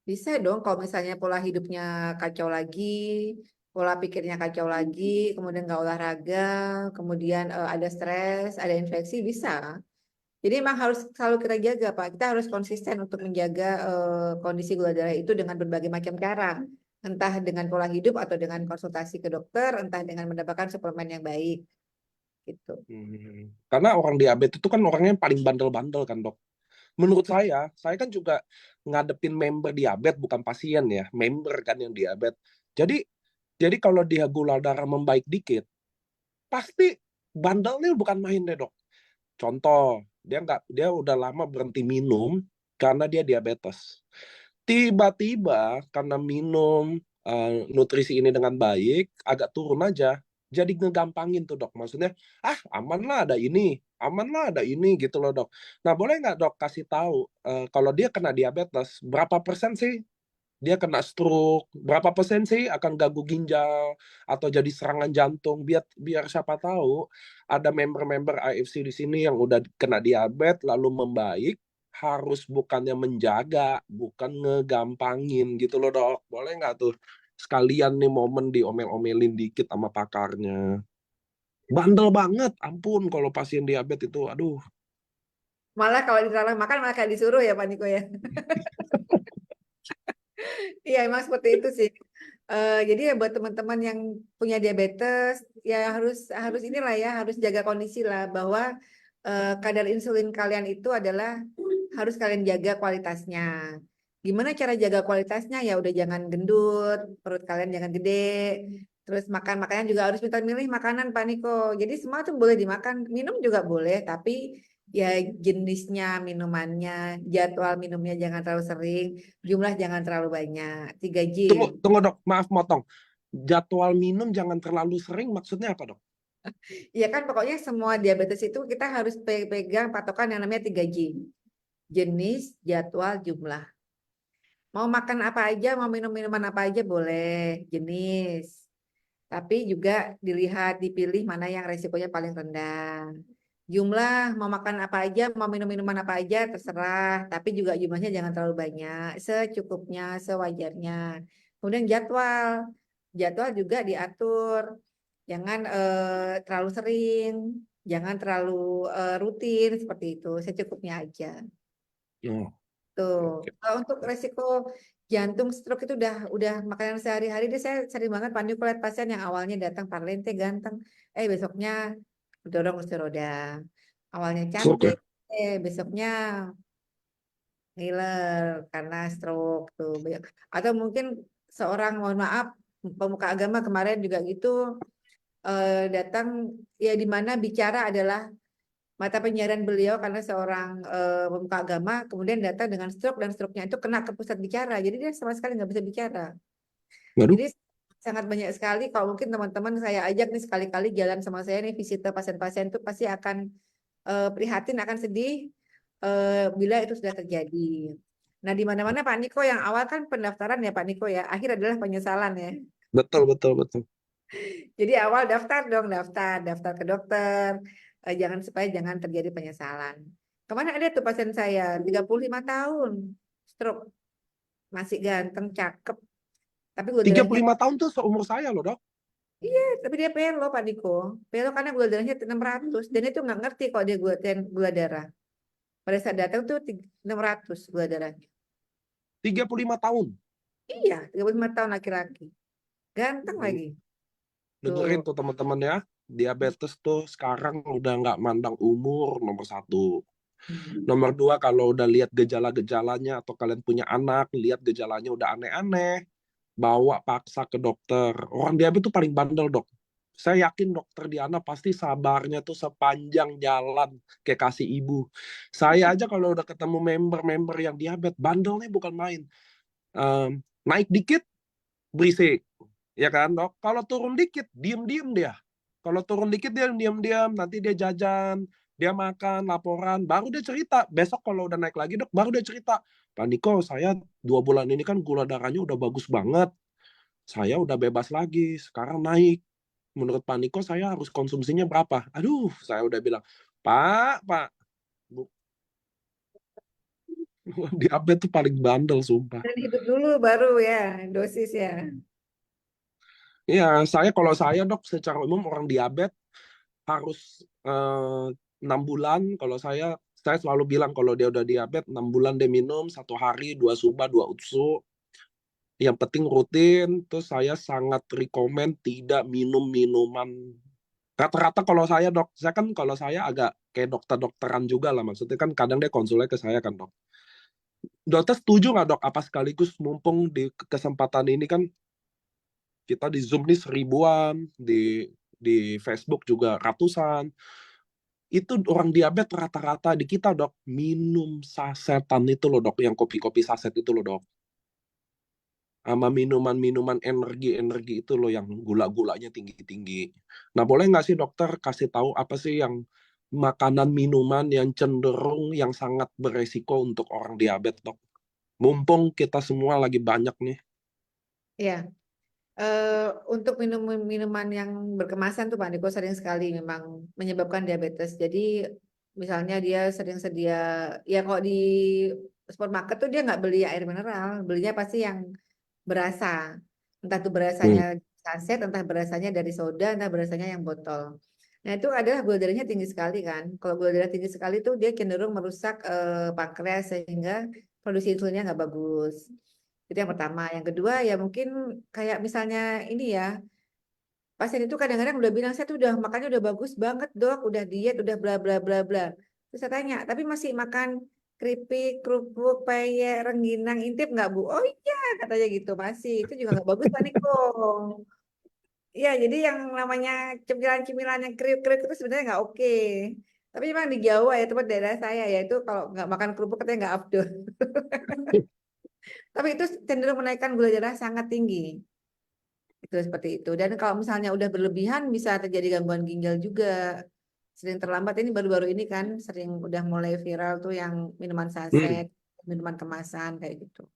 Bisa dong kalau misalnya pola hidupnya kacau lagi, pola pikirnya kacau lagi, kemudian nggak olahraga, kemudian ada stres, ada infeksi, bisa. Jadi memang harus selalu kita jaga, Pak. Kita harus konsisten untuk menjaga kondisi gula darah itu dengan berbagai macam cara. Entah dengan pola hidup atau dengan konsultasi ke dokter, entah dengan mendapatkan suplemen yang baik. Gitu. Karena orang diabetes itu kan orangnya yang paling bandel-bandel kan dok. Menurut saya kan juga ngadepin member diabetes, bukan pasien ya, member kan yang diabetes. Jadi jadi kalau dia gula darah membaik dikit, pasti bandelnya bukan main deh dok. Contoh, Dia udah lama berhenti minum karena dia diabetes. Tiba-tiba karena minum nutrisi ini dengan baik, agak turun aja. Jadi ngegampangin tuh dok. Maksudnya, aman lah ada ini, aman lah ada ini gitu loh dok. Nah boleh nggak dok kasih tahu kalau dia kena diabetes, berapa persen sih dia kena stroke, berapa persen sih akan ganggu ginjal atau jadi serangan jantung, biar biar siapa tahu ada member-member AFC di sini yang udah kena diabetes lalu membaik, harus bukannya menjaga, bukan ngegampangin gitu loh dok. Boleh nggak tuh sekalian nih momen diomel-omelin dikit sama pakarnya. Bandel banget, ampun kalau pasien diabetes itu, aduh. Malah kalau dilarang makan malah kayak disuruh ya Pak Niko ya. Iya emang seperti itu sih. Jadi ya buat teman-teman yang punya diabetes ya harus harus inilah ya harus jaga kondisi lah bahwa kadar insulin kalian itu adalah harus kalian jaga kualitasnya. Gimana cara jaga kualitasnya? Ya udah jangan gendut, perut kalian jangan gede. Terus makan makanan juga harus pintar milih makanan Pak Niko. Jadi semua tuh boleh dimakan, minum juga boleh, tapi ya jenisnya minumannya, jadwal minumnya jangan terlalu sering, jumlah jangan terlalu banyak. 3 jam. Tunggu dok, maaf motong. Jadwal minum jangan terlalu sering, maksudnya apa dok? Ya kan pokoknya semua diabetes itu kita harus pegang patokan yang namanya 3 J. Jenis, jadwal, jumlah. Mau makan apa aja, mau minum minuman apa aja boleh, jenis. Tapi juga dilihat, dipilih mana yang resikonya paling rendah. Jumlah, mau makan apa aja, mau minum minuman apa aja, terserah. Tapi juga jumlahnya jangan terlalu banyak, secukupnya, sewajarnya. Kemudian jadwal, jadwal juga diatur. Jangan terlalu sering, jangan terlalu rutin seperti itu, secukupnya aja. Oh, Tuh, oke. kalau untuk resiko jantung stroke itu udah makanan sehari-hari deh saya sering banget panik lihat pasien yang awalnya datang parlente ganteng, besoknya dorong kursi roda. Awalnya Oke. cantik, besoknya ngiler karena stroke tuh. Atau mungkin seorang mohon maaf pemuka agama kemarin juga gitu datang ya di mana bicara adalah mata penyiaran beliau karena seorang pemuka agama kemudian datang dengan stroke dan stroke-nya itu kena ke pusat bicara jadi dia sama sekali nggak bisa bicara Waduh, jadi sangat banyak sekali kalau mungkin teman-teman saya ajak nih sekali-kali jalan sama saya nih visit ke pasien-pasien itu pasti akan prihatin akan sedih bila itu sudah terjadi. Nah di mana-mana Pak Niko yang awal kan pendaftaran ya Pak Niko ya akhir adalah penyesalan ya. betul, betul, betul. Jadi awal daftar dong, daftar ke dokter. Jangan supaya jangan terjadi penyesalan. Kemana ada tuh pasien saya, 35 tahun, stroke, masih ganteng, cakep, tapi gula tiga darahnya, puluh lima tahun tuh seumur saya loh dok. iya, tapi dia pelo Pak Diko. Pelo karena gula darahnya 600 dan itu nggak ngerti kalau dia gula darah. Pada saat datang tuh 600 gula darahnya. 35 tahun. Iya, 35 tahun laki-laki. Ganteng Hmm, lagi. Tuh. dengerin tuh teman-teman ya. Diabetes tuh sekarang udah nggak mandang umur, nomor satu. Nomor dua, kalau udah lihat gejala-gejalanya atau kalian punya anak, lihat gejalanya udah aneh-aneh, bawa paksa ke dokter. Orang diabetes tuh paling bandel dok. Saya yakin dokter Diana pasti sabarnya tuh sepanjang jalan kayak kasih ibu. Saya aja kalau udah ketemu member-member yang diabetes, bandelnya bukan main. Naik dikit, berisik. Ya kan dok? Kalau turun dikit, diem-diem dia. Kalau turun dikit dia diam-diam, nanti dia jajan, dia makan, laporan, baru dia cerita. Besok kalau udah naik lagi dok, baru dia cerita. Pak Niko, saya 2 bulan ini kan gula darahnya udah bagus banget. Saya udah bebas lagi, sekarang naik. Menurut Pak Niko, saya harus konsumsinya berapa? Aduh, saya udah bilang, Pak, diabetes tuh paling bandel, sumpah. Dan hidup dulu baru ya, dosis ya. Iya, kalau saya dok, secara umum orang diabetes harus 6 bulan. Kalau saya selalu bilang kalau dia udah diabetes 6 bulan dia minum 1 hari 2 suba 2 utsu. Yang penting rutin. Terus saya sangat rekomen tidak minum minuman. Rata-rata kalau saya dok, kalau saya agak kayak dokter-dokteran juga lah. Maksudnya kan kadang dia konsulnya ke saya kan dok. Dokter setuju nggak dok? Apa sekaligus mumpung di kesempatan ini kan kita di Zoom nih 1000-an, di Facebook juga ratusan. Itu orang diabetes rata-rata di kita, Dok, minum sasetan itu loh, Dok, yang kopi-kopi saset itu loh, Dok. Sama minuman-minuman energi-energi itu loh yang gula-gulanya tinggi-tinggi. Nah, boleh nggak sih dokter kasih tahu apa sih yang makanan minuman yang cenderung yang sangat beresiko untuk orang diabetes, Dok? Mumpung kita semua lagi banyak nih. Ya, untuk minuman yang berkemasan tuh Pak Niko sering sekali memang menyebabkan diabetes. Jadi misalnya dia sering sedia, ya kalau di supermarket tuh dia nggak beli air mineral, belinya pasti yang berasa. Entah itu berasanya Hmm. saset, entah berasanya dari soda, entah berasanya yang botol. Nah itu adalah gula darahnya tinggi sekali kan. Kalau gula darah tinggi sekali tuh dia cenderung merusak pankreas sehingga produksi insulinnya nggak bagus. Itu yang pertama. Yang kedua ya mungkin kayak misalnya ini ya, pasien itu kadang-kadang udah bilang saya tuh udah makannya udah bagus banget dok, udah diet, udah bla bla bla bla. Terus saya tanya, tapi masih makan keripik, kerupuk, peyek, rengginang, intip nggak Bu? Oh iya katanya gitu masih. Itu juga nggak bagus Pak Niko. Iya, jadi yang namanya cemilan-cemilan yang kriuk-kriuk itu sebenarnya nggak oke. Tapi memang di Jawa ya tempat daerah saya ya itu kalau nggak makan kerupuk katanya nggak afdol. Tapi itu cenderung menaikkan gula darah sangat tinggi. Itu seperti itu. Dan kalau misalnya udah berlebihan bisa terjadi gangguan ginjal juga. Sering terlambat ini baru-baru ini kan sering udah mulai viral tuh yang minuman Hmm. saset, minuman kemasan kayak gitu.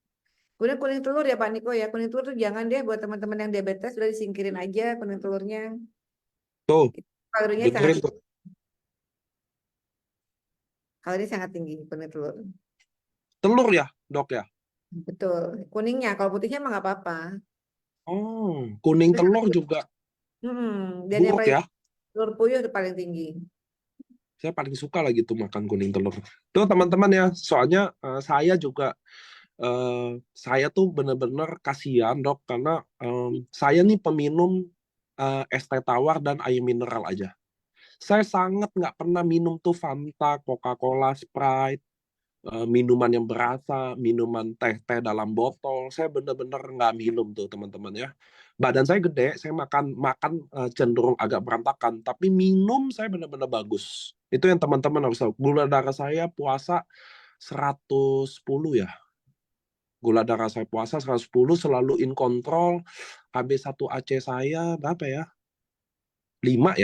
Kemudian kuning telur ya Pak Niko ya. Kuning telur tuh jangan deh buat teman-teman yang diabetes udah disingkirin aja kuning telurnya. Tuh, Kalorinya sangat dengerin tuh. tinggi. Kalorinya sangat tinggi kuning telur. Telur ya, Dok ya? Betul. Kuningnya, kalau putihnya mah nggak apa-apa. Oh, kuning Tapi telur juga dan yang buruk paling ya. telur puyuh itu paling tinggi. Saya paling suka lagi tuh makan kuning telur. Tuh teman-teman ya, soalnya saya juga saya tuh bener-bener kasihan dok karena saya nih peminum es teh tawar dan air mineral aja. Saya sangat nggak pernah minum tuh Fanta, Coca-Cola, Sprite, minuman yang berasa, minuman teh-teh dalam botol. Saya bener-bener nggak minum tuh teman-teman ya. Badan saya gede, saya makan makan cenderung agak berantakan, tapi minum saya bener-bener bagus. Itu yang teman-teman harus tahu. Gula darah saya puasa 110 ya. Gula darah saya puasa 110 selalu in kontrol. HB1AC saya berapa ya? 5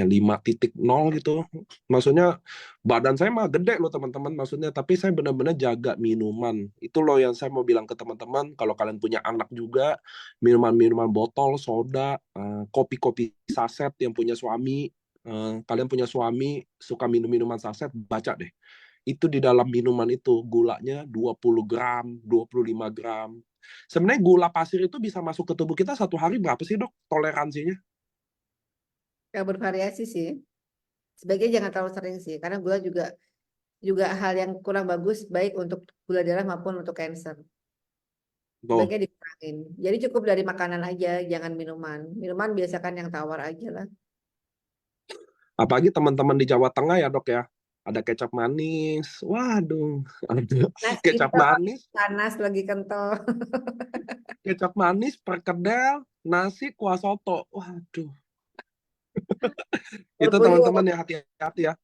gitu. Maksudnya badan saya mah gede loh teman-teman maksudnya, tapi saya benar-benar jaga minuman. Itu loh yang saya mau bilang ke teman-teman, kalau kalian punya anak juga, minuman-minuman botol, soda, kopi-kopi saset yang punya suami, kalian punya suami suka minum minuman saset, baca deh. Itu di dalam minuman itu gulanya 20 gram, 25 gram. Sebenarnya gula pasir itu bisa masuk ke tubuh kita satu hari berapa sih dok toleransinya? Kayak bervariasi sih. Sebaiknya jangan terlalu sering sih, karena gula juga juga hal yang kurang bagus baik untuk gula darah maupun untuk cancer. Tuh. Sebaiknya dikurangin. Jadi cukup dari makanan aja, jangan minuman. Minuman biasakan yang tawar aja lah. Apalagi teman-teman di Jawa Tengah ya dok ya. Ada kecap manis. Waduh. Ada Panas kecap kental, manis. panas lagi kental. Kecap manis, perkedel, nasi, kuah soto. Waduh. Itu Puyuh teman-teman ya hati-hati ya.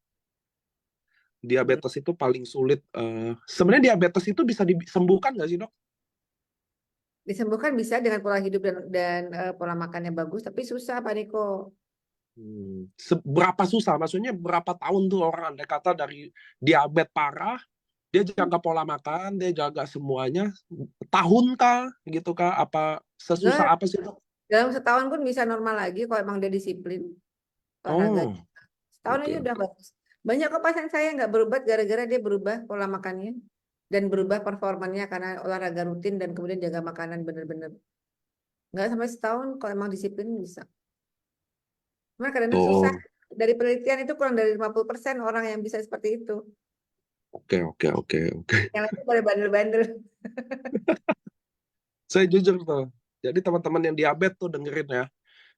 Diabetes itu paling sulit. Sebenarnya diabetes itu bisa disembuhkan nggak sih dok? disembuhkan bisa dengan pola hidup dan pola makan yang bagus, tapi susah Pak Niko. Seberapa susah? Maksudnya berapa tahun tuh orang andai kata dari diabetes parah, dia jaga pola makan, dia jaga semuanya. Tahun kah? Gitu kah? Apa sesusah Enggak, apa sih dok? dalam setahun pun bisa normal lagi kalau emang dia disiplin olahraga. Oh, Setahun oke aja udah oke. bagus. Banyak kok pasien saya nggak berobat gara-gara dia berubah pola makannya dan berubah performanya karena olahraga rutin dan kemudian jaga makanan bener-bener. Nggak sampai setahun kalau emang disiplin bisa. Cuma kadang-kadang susah. Tuh. Dari penelitian itu kurang dari 50% orang yang bisa seperti itu. Oke oke oke oke. Yang lain pada bandel-bandel. Saya jujur tuh. Jadi teman-teman yang diabetes tuh dengerin ya.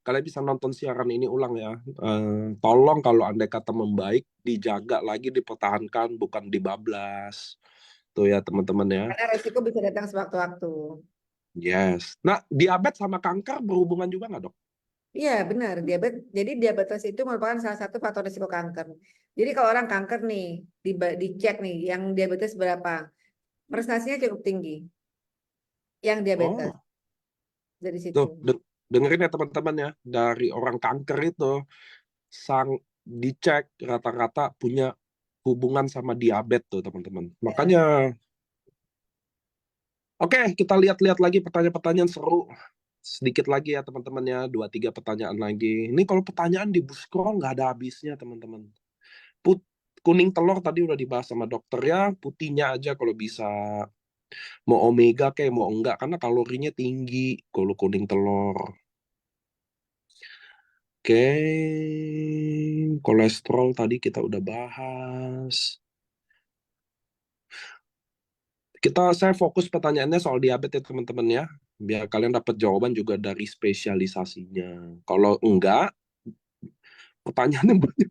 Kalian bisa nonton siaran ini ulang ya. Tolong kalau andai kata membaik, dijaga lagi, dipertahankan, bukan dibablas. Tuh ya teman-teman ya. Karena resiko bisa datang sewaktu-waktu. Yes. Nah, diabetes sama kanker berhubungan juga nggak dok? Iya benar, diabetes. Jadi diabetes itu merupakan salah satu faktor risiko kanker. Jadi kalau orang kanker nih, dicek nih, yang diabetes berapa, presentasinya cukup tinggi, yang diabetes Oh, dari tuh situ. dengerin ya teman-teman ya, dari orang kanker itu sang dicek rata-rata punya hubungan sama diabetes tuh teman-teman. Ya. Makanya, oke, kita lihat-lihat lagi pertanyaan-pertanyaan seru. Sedikit lagi ya teman-teman ya, 2-3 pertanyaan lagi. Ini kalau pertanyaan di Buscroll nggak ada habisnya teman-teman. Put kuning telur tadi udah dibahas sama dokter ya, putihnya aja kalau bisa. Mau omega kayak mau enggak, karena kalorinya tinggi kalau kuning telur. Oke, kolesterol tadi kita udah bahas. Saya fokus pertanyaannya soal diabetes ya teman-teman ya, biar kalian dapat jawaban juga dari spesialisasinya. Kalau enggak, pertanyaannya banyak.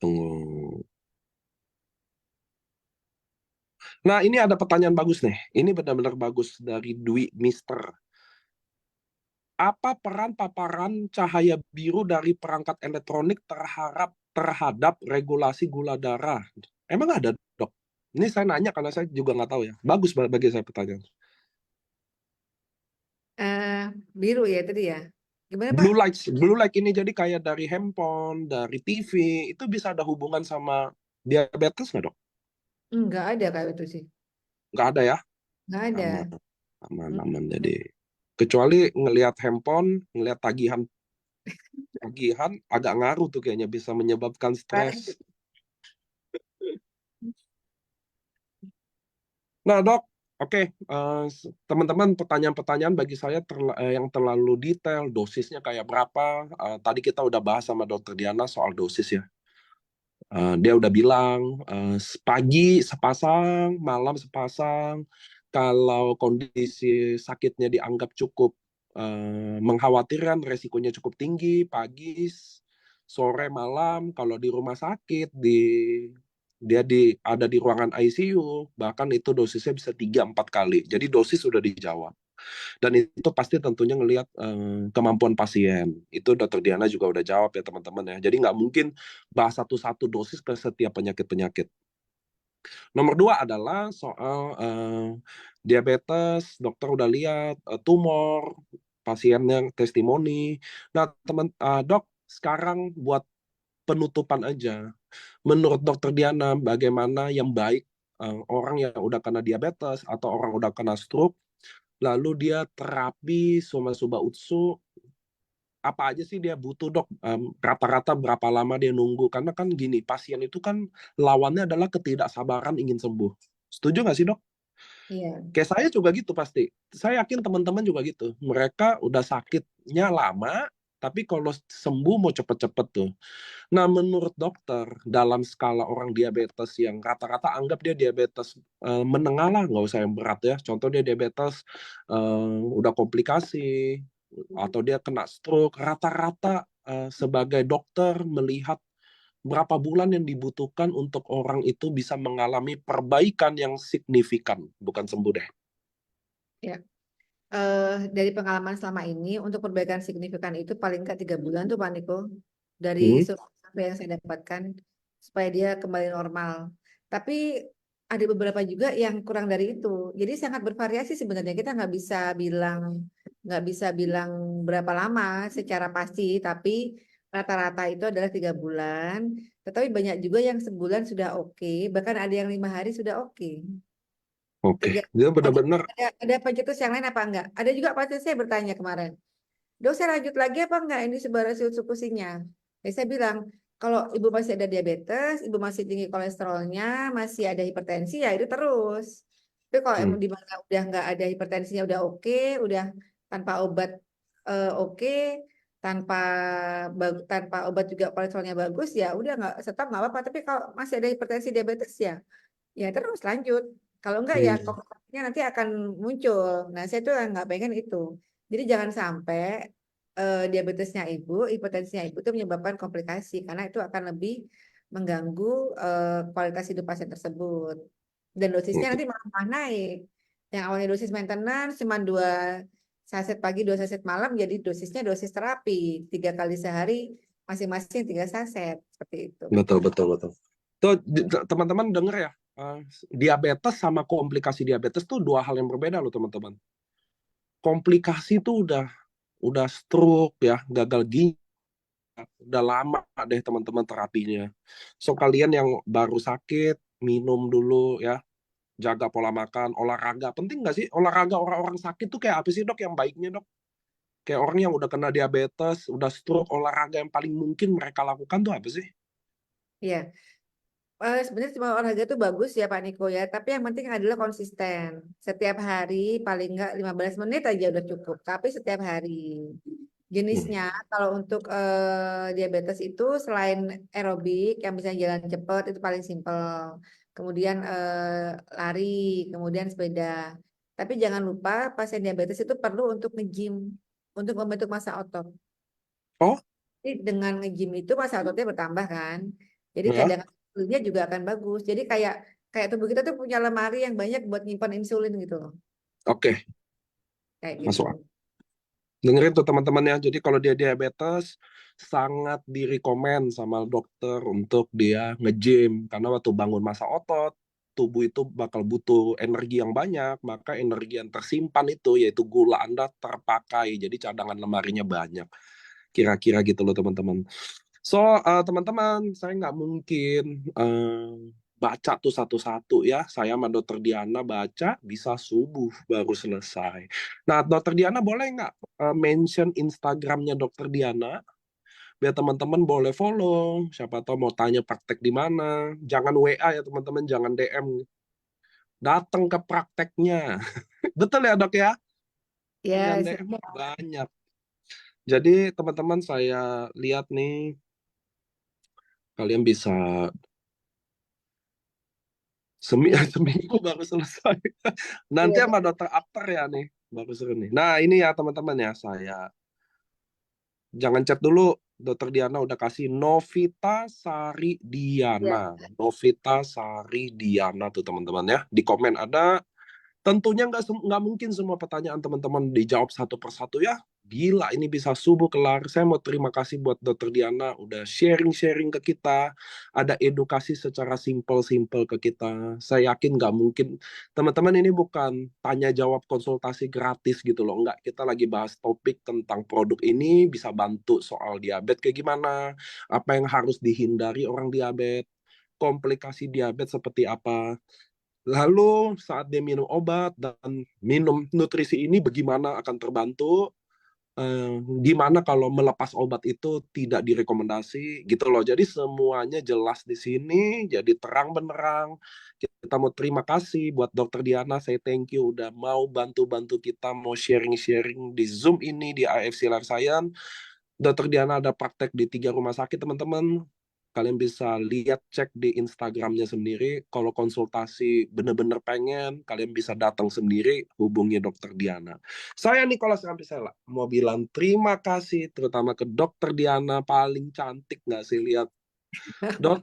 Tunggu. Nah, ini ada pertanyaan bagus nih. Ini benar-benar bagus dari Dwi Mister. Apa peran paparan cahaya biru dari perangkat elektronik terhadap regulasi gula darah? Emang ada, dok? Ini saya nanya karena saya juga nggak tahu ya. Bagus bagi saya pertanyaan. Eh, biru ya tadi ya. Gimana Pak? Blue light ini jadi kayak dari handphone, dari TV, itu bisa ada hubungan sama diabetes nggak, dok? Enggak ada kayak itu sih. Nggak ada ya? Enggak ada. Aman, aman, Hmm. aman. Jadi kecuali ngelihat handphone, ngelihat tagihan agak ngaruh tuh kayaknya bisa menyebabkan stres. Nah, dok, oke, teman-teman, pertanyaan-pertanyaan bagi saya yang terlalu detail, dosisnya kayak berapa? Tadi kita udah bahas sama dokter Diana soal dosis ya. Dia udah bilang pagi sepasang, malam sepasang. Kalau kondisi sakitnya dianggap cukup mengkhawatirkan, resikonya cukup tinggi, pagi, sore, malam. Kalau di rumah sakit, ada di ruangan ICU, bahkan itu dosisnya bisa 3-4 kali. Jadi dosis sudah dijawab. Dan itu pasti tentunya ngelihat kemampuan pasien. Itu dokter Diana juga udah jawab ya teman-teman ya. Jadi nggak mungkin bahas satu-satu dosis ke setiap penyakit-penyakit. Nomor dua adalah soal diabetes, dokter udah lihat tumor, pasiennya testimoni. Nah, dok, sekarang buat penutupan aja. Menurut dokter Diana, bagaimana yang baik orang yang udah kena diabetes atau orang udah kena stroke, lalu dia terapi Soma Utsu, apa aja sih dia butuh, dok? Rata-rata berapa lama dia nunggu? Karena kan gini, pasien itu kan lawannya adalah ketidaksabaran ingin sembuh. Setuju nggak sih, dok? Iya. Kayak saya juga gitu pasti. Saya yakin teman-teman juga gitu. Mereka udah sakitnya lama, tapi kalau sembuh mau cepet-cepet tuh. Nah, menurut dokter, dalam skala orang diabetes yang rata-rata anggap dia diabetes menengah lah, nggak usah yang berat ya. Contoh dia diabetes udah komplikasi, atau dia kena stroke, rata-rata sebagai dokter melihat berapa bulan yang dibutuhkan untuk orang itu bisa mengalami perbaikan yang signifikan, bukan sembuh deh. Ya. Dari pengalaman selama ini untuk perbaikan signifikan itu paling nggak 3 bulan tuh Pak Niko, dari Hmm? survei yang saya dapatkan supaya dia kembali normal. Tapi ada beberapa juga yang kurang dari itu. Jadi sangat bervariasi sebenarnya. Kita nggak bisa bilang berapa lama secara pasti, tapi rata-rata itu adalah 3 bulan. Tetapi banyak juga yang sebulan sudah oke, bahkan ada yang 5 hari sudah oke. Oke, Tiga. dia Ada, benar-benar. ada pencetus yang lain apa enggak? Ada juga pasien saya bertanya kemarin, dok saya lanjut lagi apa enggak ini sebuah hasil sukusinya? Saya bilang, kalau ibu masih ada diabetes, ibu masih tinggi kolesterolnya, masih ada hipertensi, ya itu terus. Tapi kalau Hmm. emang di mana udah enggak ada hipertensinya udah oke, udah tanpa obat oke, tanpa tanpa obat juga kolesterolnya bagus, ya udah nggak stop nggak apa-apa. Tapi kalau masih ada hipertensi diabetes ya terus lanjut. Kalau enggak ya Hmm. komplikasinya nanti akan muncul. Nah, saya tuh nggak pengen itu. Jadi jangan sampai diabetesnya ibu, hipertensinya ibu itu menyebabkan komplikasi karena itu akan lebih mengganggu kualitas hidup pasien tersebut. dan dosisnya nanti malah naik. Yang awalnya dosis maintenance cuma 2 saset pagi, 2 saset malam, jadi dosisnya dosis terapi 3 kali sehari, masing-masing 3 saset seperti itu. Betul, betul, betul. Tuh, teman-teman denger ya, diabetes sama komplikasi diabetes tuh dua hal yang berbeda loh teman-teman. Komplikasi tuh udah stroke ya, gagal ginjal, udah lama deh teman-teman terapinya. So kalian yang baru sakit, minum dulu ya, jaga pola makan, olahraga. Penting nggak sih olahraga orang-orang sakit tuh kayak apa sih dok yang baiknya dok? Kayak orang yang udah kena diabetes, udah stroke, olahraga yang paling mungkin mereka lakukan tuh apa sih? Ya, sebenarnya semua olahraga itu bagus ya Pak Niko ya, tapi yang penting adalah konsisten. Setiap hari paling nggak 15 menit aja udah cukup, tapi setiap hari. Hmm. Jenisnya kalau untuk diabetes itu selain aerobik yang bisa jalan cepat itu paling simpel. Kemudian lari, kemudian sepeda. Tapi jangan lupa pasien diabetes itu perlu untuk nge-gym untuk membentuk massa otot. Oh, Jadi dengan nge-gym itu massa ototnya bertambah kan. Jadi ya, cadangan insulinnya juga akan bagus. Jadi kayak kayak tubuh kita tuh punya lemari yang banyak buat nyimpan insulin gitu loh. oke, Kayak gitu. masuk akal. Dengerin tuh teman-teman ya. Jadi kalau dia diabetes, sangat direkomend sama dokter untuk dia nge-gym. Karena waktu bangun massa otot, tubuh itu bakal butuh energi yang banyak. Maka energi yang tersimpan itu, yaitu gula Anda terpakai. Jadi cadangan lemarinya banyak. Kira-kira gitu loh teman-teman. So, teman-teman, saya nggak mungkin baca tuh satu-satu ya. Saya sama Dokter Diana baca bisa subuh baru selesai. Nah, Dokter Diana boleh nggak mention Instagramnya Dokter Diana? Biar teman-teman boleh follow. Siapa tahu mau tanya praktek di mana. Jangan WA ya teman-teman, jangan DM. Datang ke prakteknya. Betul ya dok ya? Ya, Jangan DM banyak. Jadi teman-teman saya lihat nih, kalian bisa iya. seminggu baru selesai. Nanti Iya, sama dokter after ya nih, baru seru nih. Nah ini ya teman-teman ya, saya jangan chat dulu. Dokter Diana udah kasih Novita Sari iya. Diana, Novita Sari Diana tuh teman-teman ya. Di komen ada. Tentunya nggak mungkin semua pertanyaan teman-teman dijawab satu persatu ya. Gila, ini bisa subuh kelar. Saya mau terima kasih buat Dokter Diana udah sharing-sharing ke kita. Ada edukasi secara simpel-simpel ke kita. Saya yakin nggak mungkin. Teman-teman ini bukan tanya jawab konsultasi gratis gitu loh. Nggak, kita lagi bahas topik tentang produk ini bisa bantu soal diabetes kayak gimana. Apa yang harus dihindari orang diabetes. Komplikasi diabetes seperti apa. Lalu saat dia minum obat dan minum nutrisi ini bagaimana akan terbantu, gimana kalau melepas obat itu tidak direkomendasi gitu loh. Jadi semuanya jelas di sini, jadi terang benderang. Kita mau terima kasih buat Dokter Diana, saya thank you udah mau bantu-bantu kita, mau sharing-sharing di Zoom ini di AFC Life Science. Dokter Diana ada praktek di 3 rumah sakit teman-teman. Kalian bisa lihat, cek di Instagramnya sendiri. Kalau konsultasi bener-bener pengen, kalian bisa datang sendiri, hubungi Dokter Diana. Saya Nicholas Rampisela mau bilang terima kasih terutama ke Dokter Diana, paling cantik nggak sih lihat. Dok,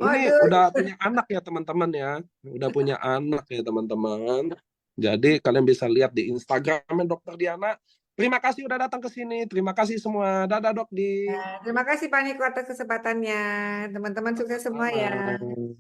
ini Waduh, udah punya anak ya teman-teman ya. Udah punya anak ya teman-teman. Jadi kalian bisa lihat di Instagramnya Dokter Diana. Terima kasih udah datang ke sini. Terima kasih semua. Dadah Dok di. terima kasih Pak Niko atas kesempatannya. Teman-teman sukses semua ya. Sama.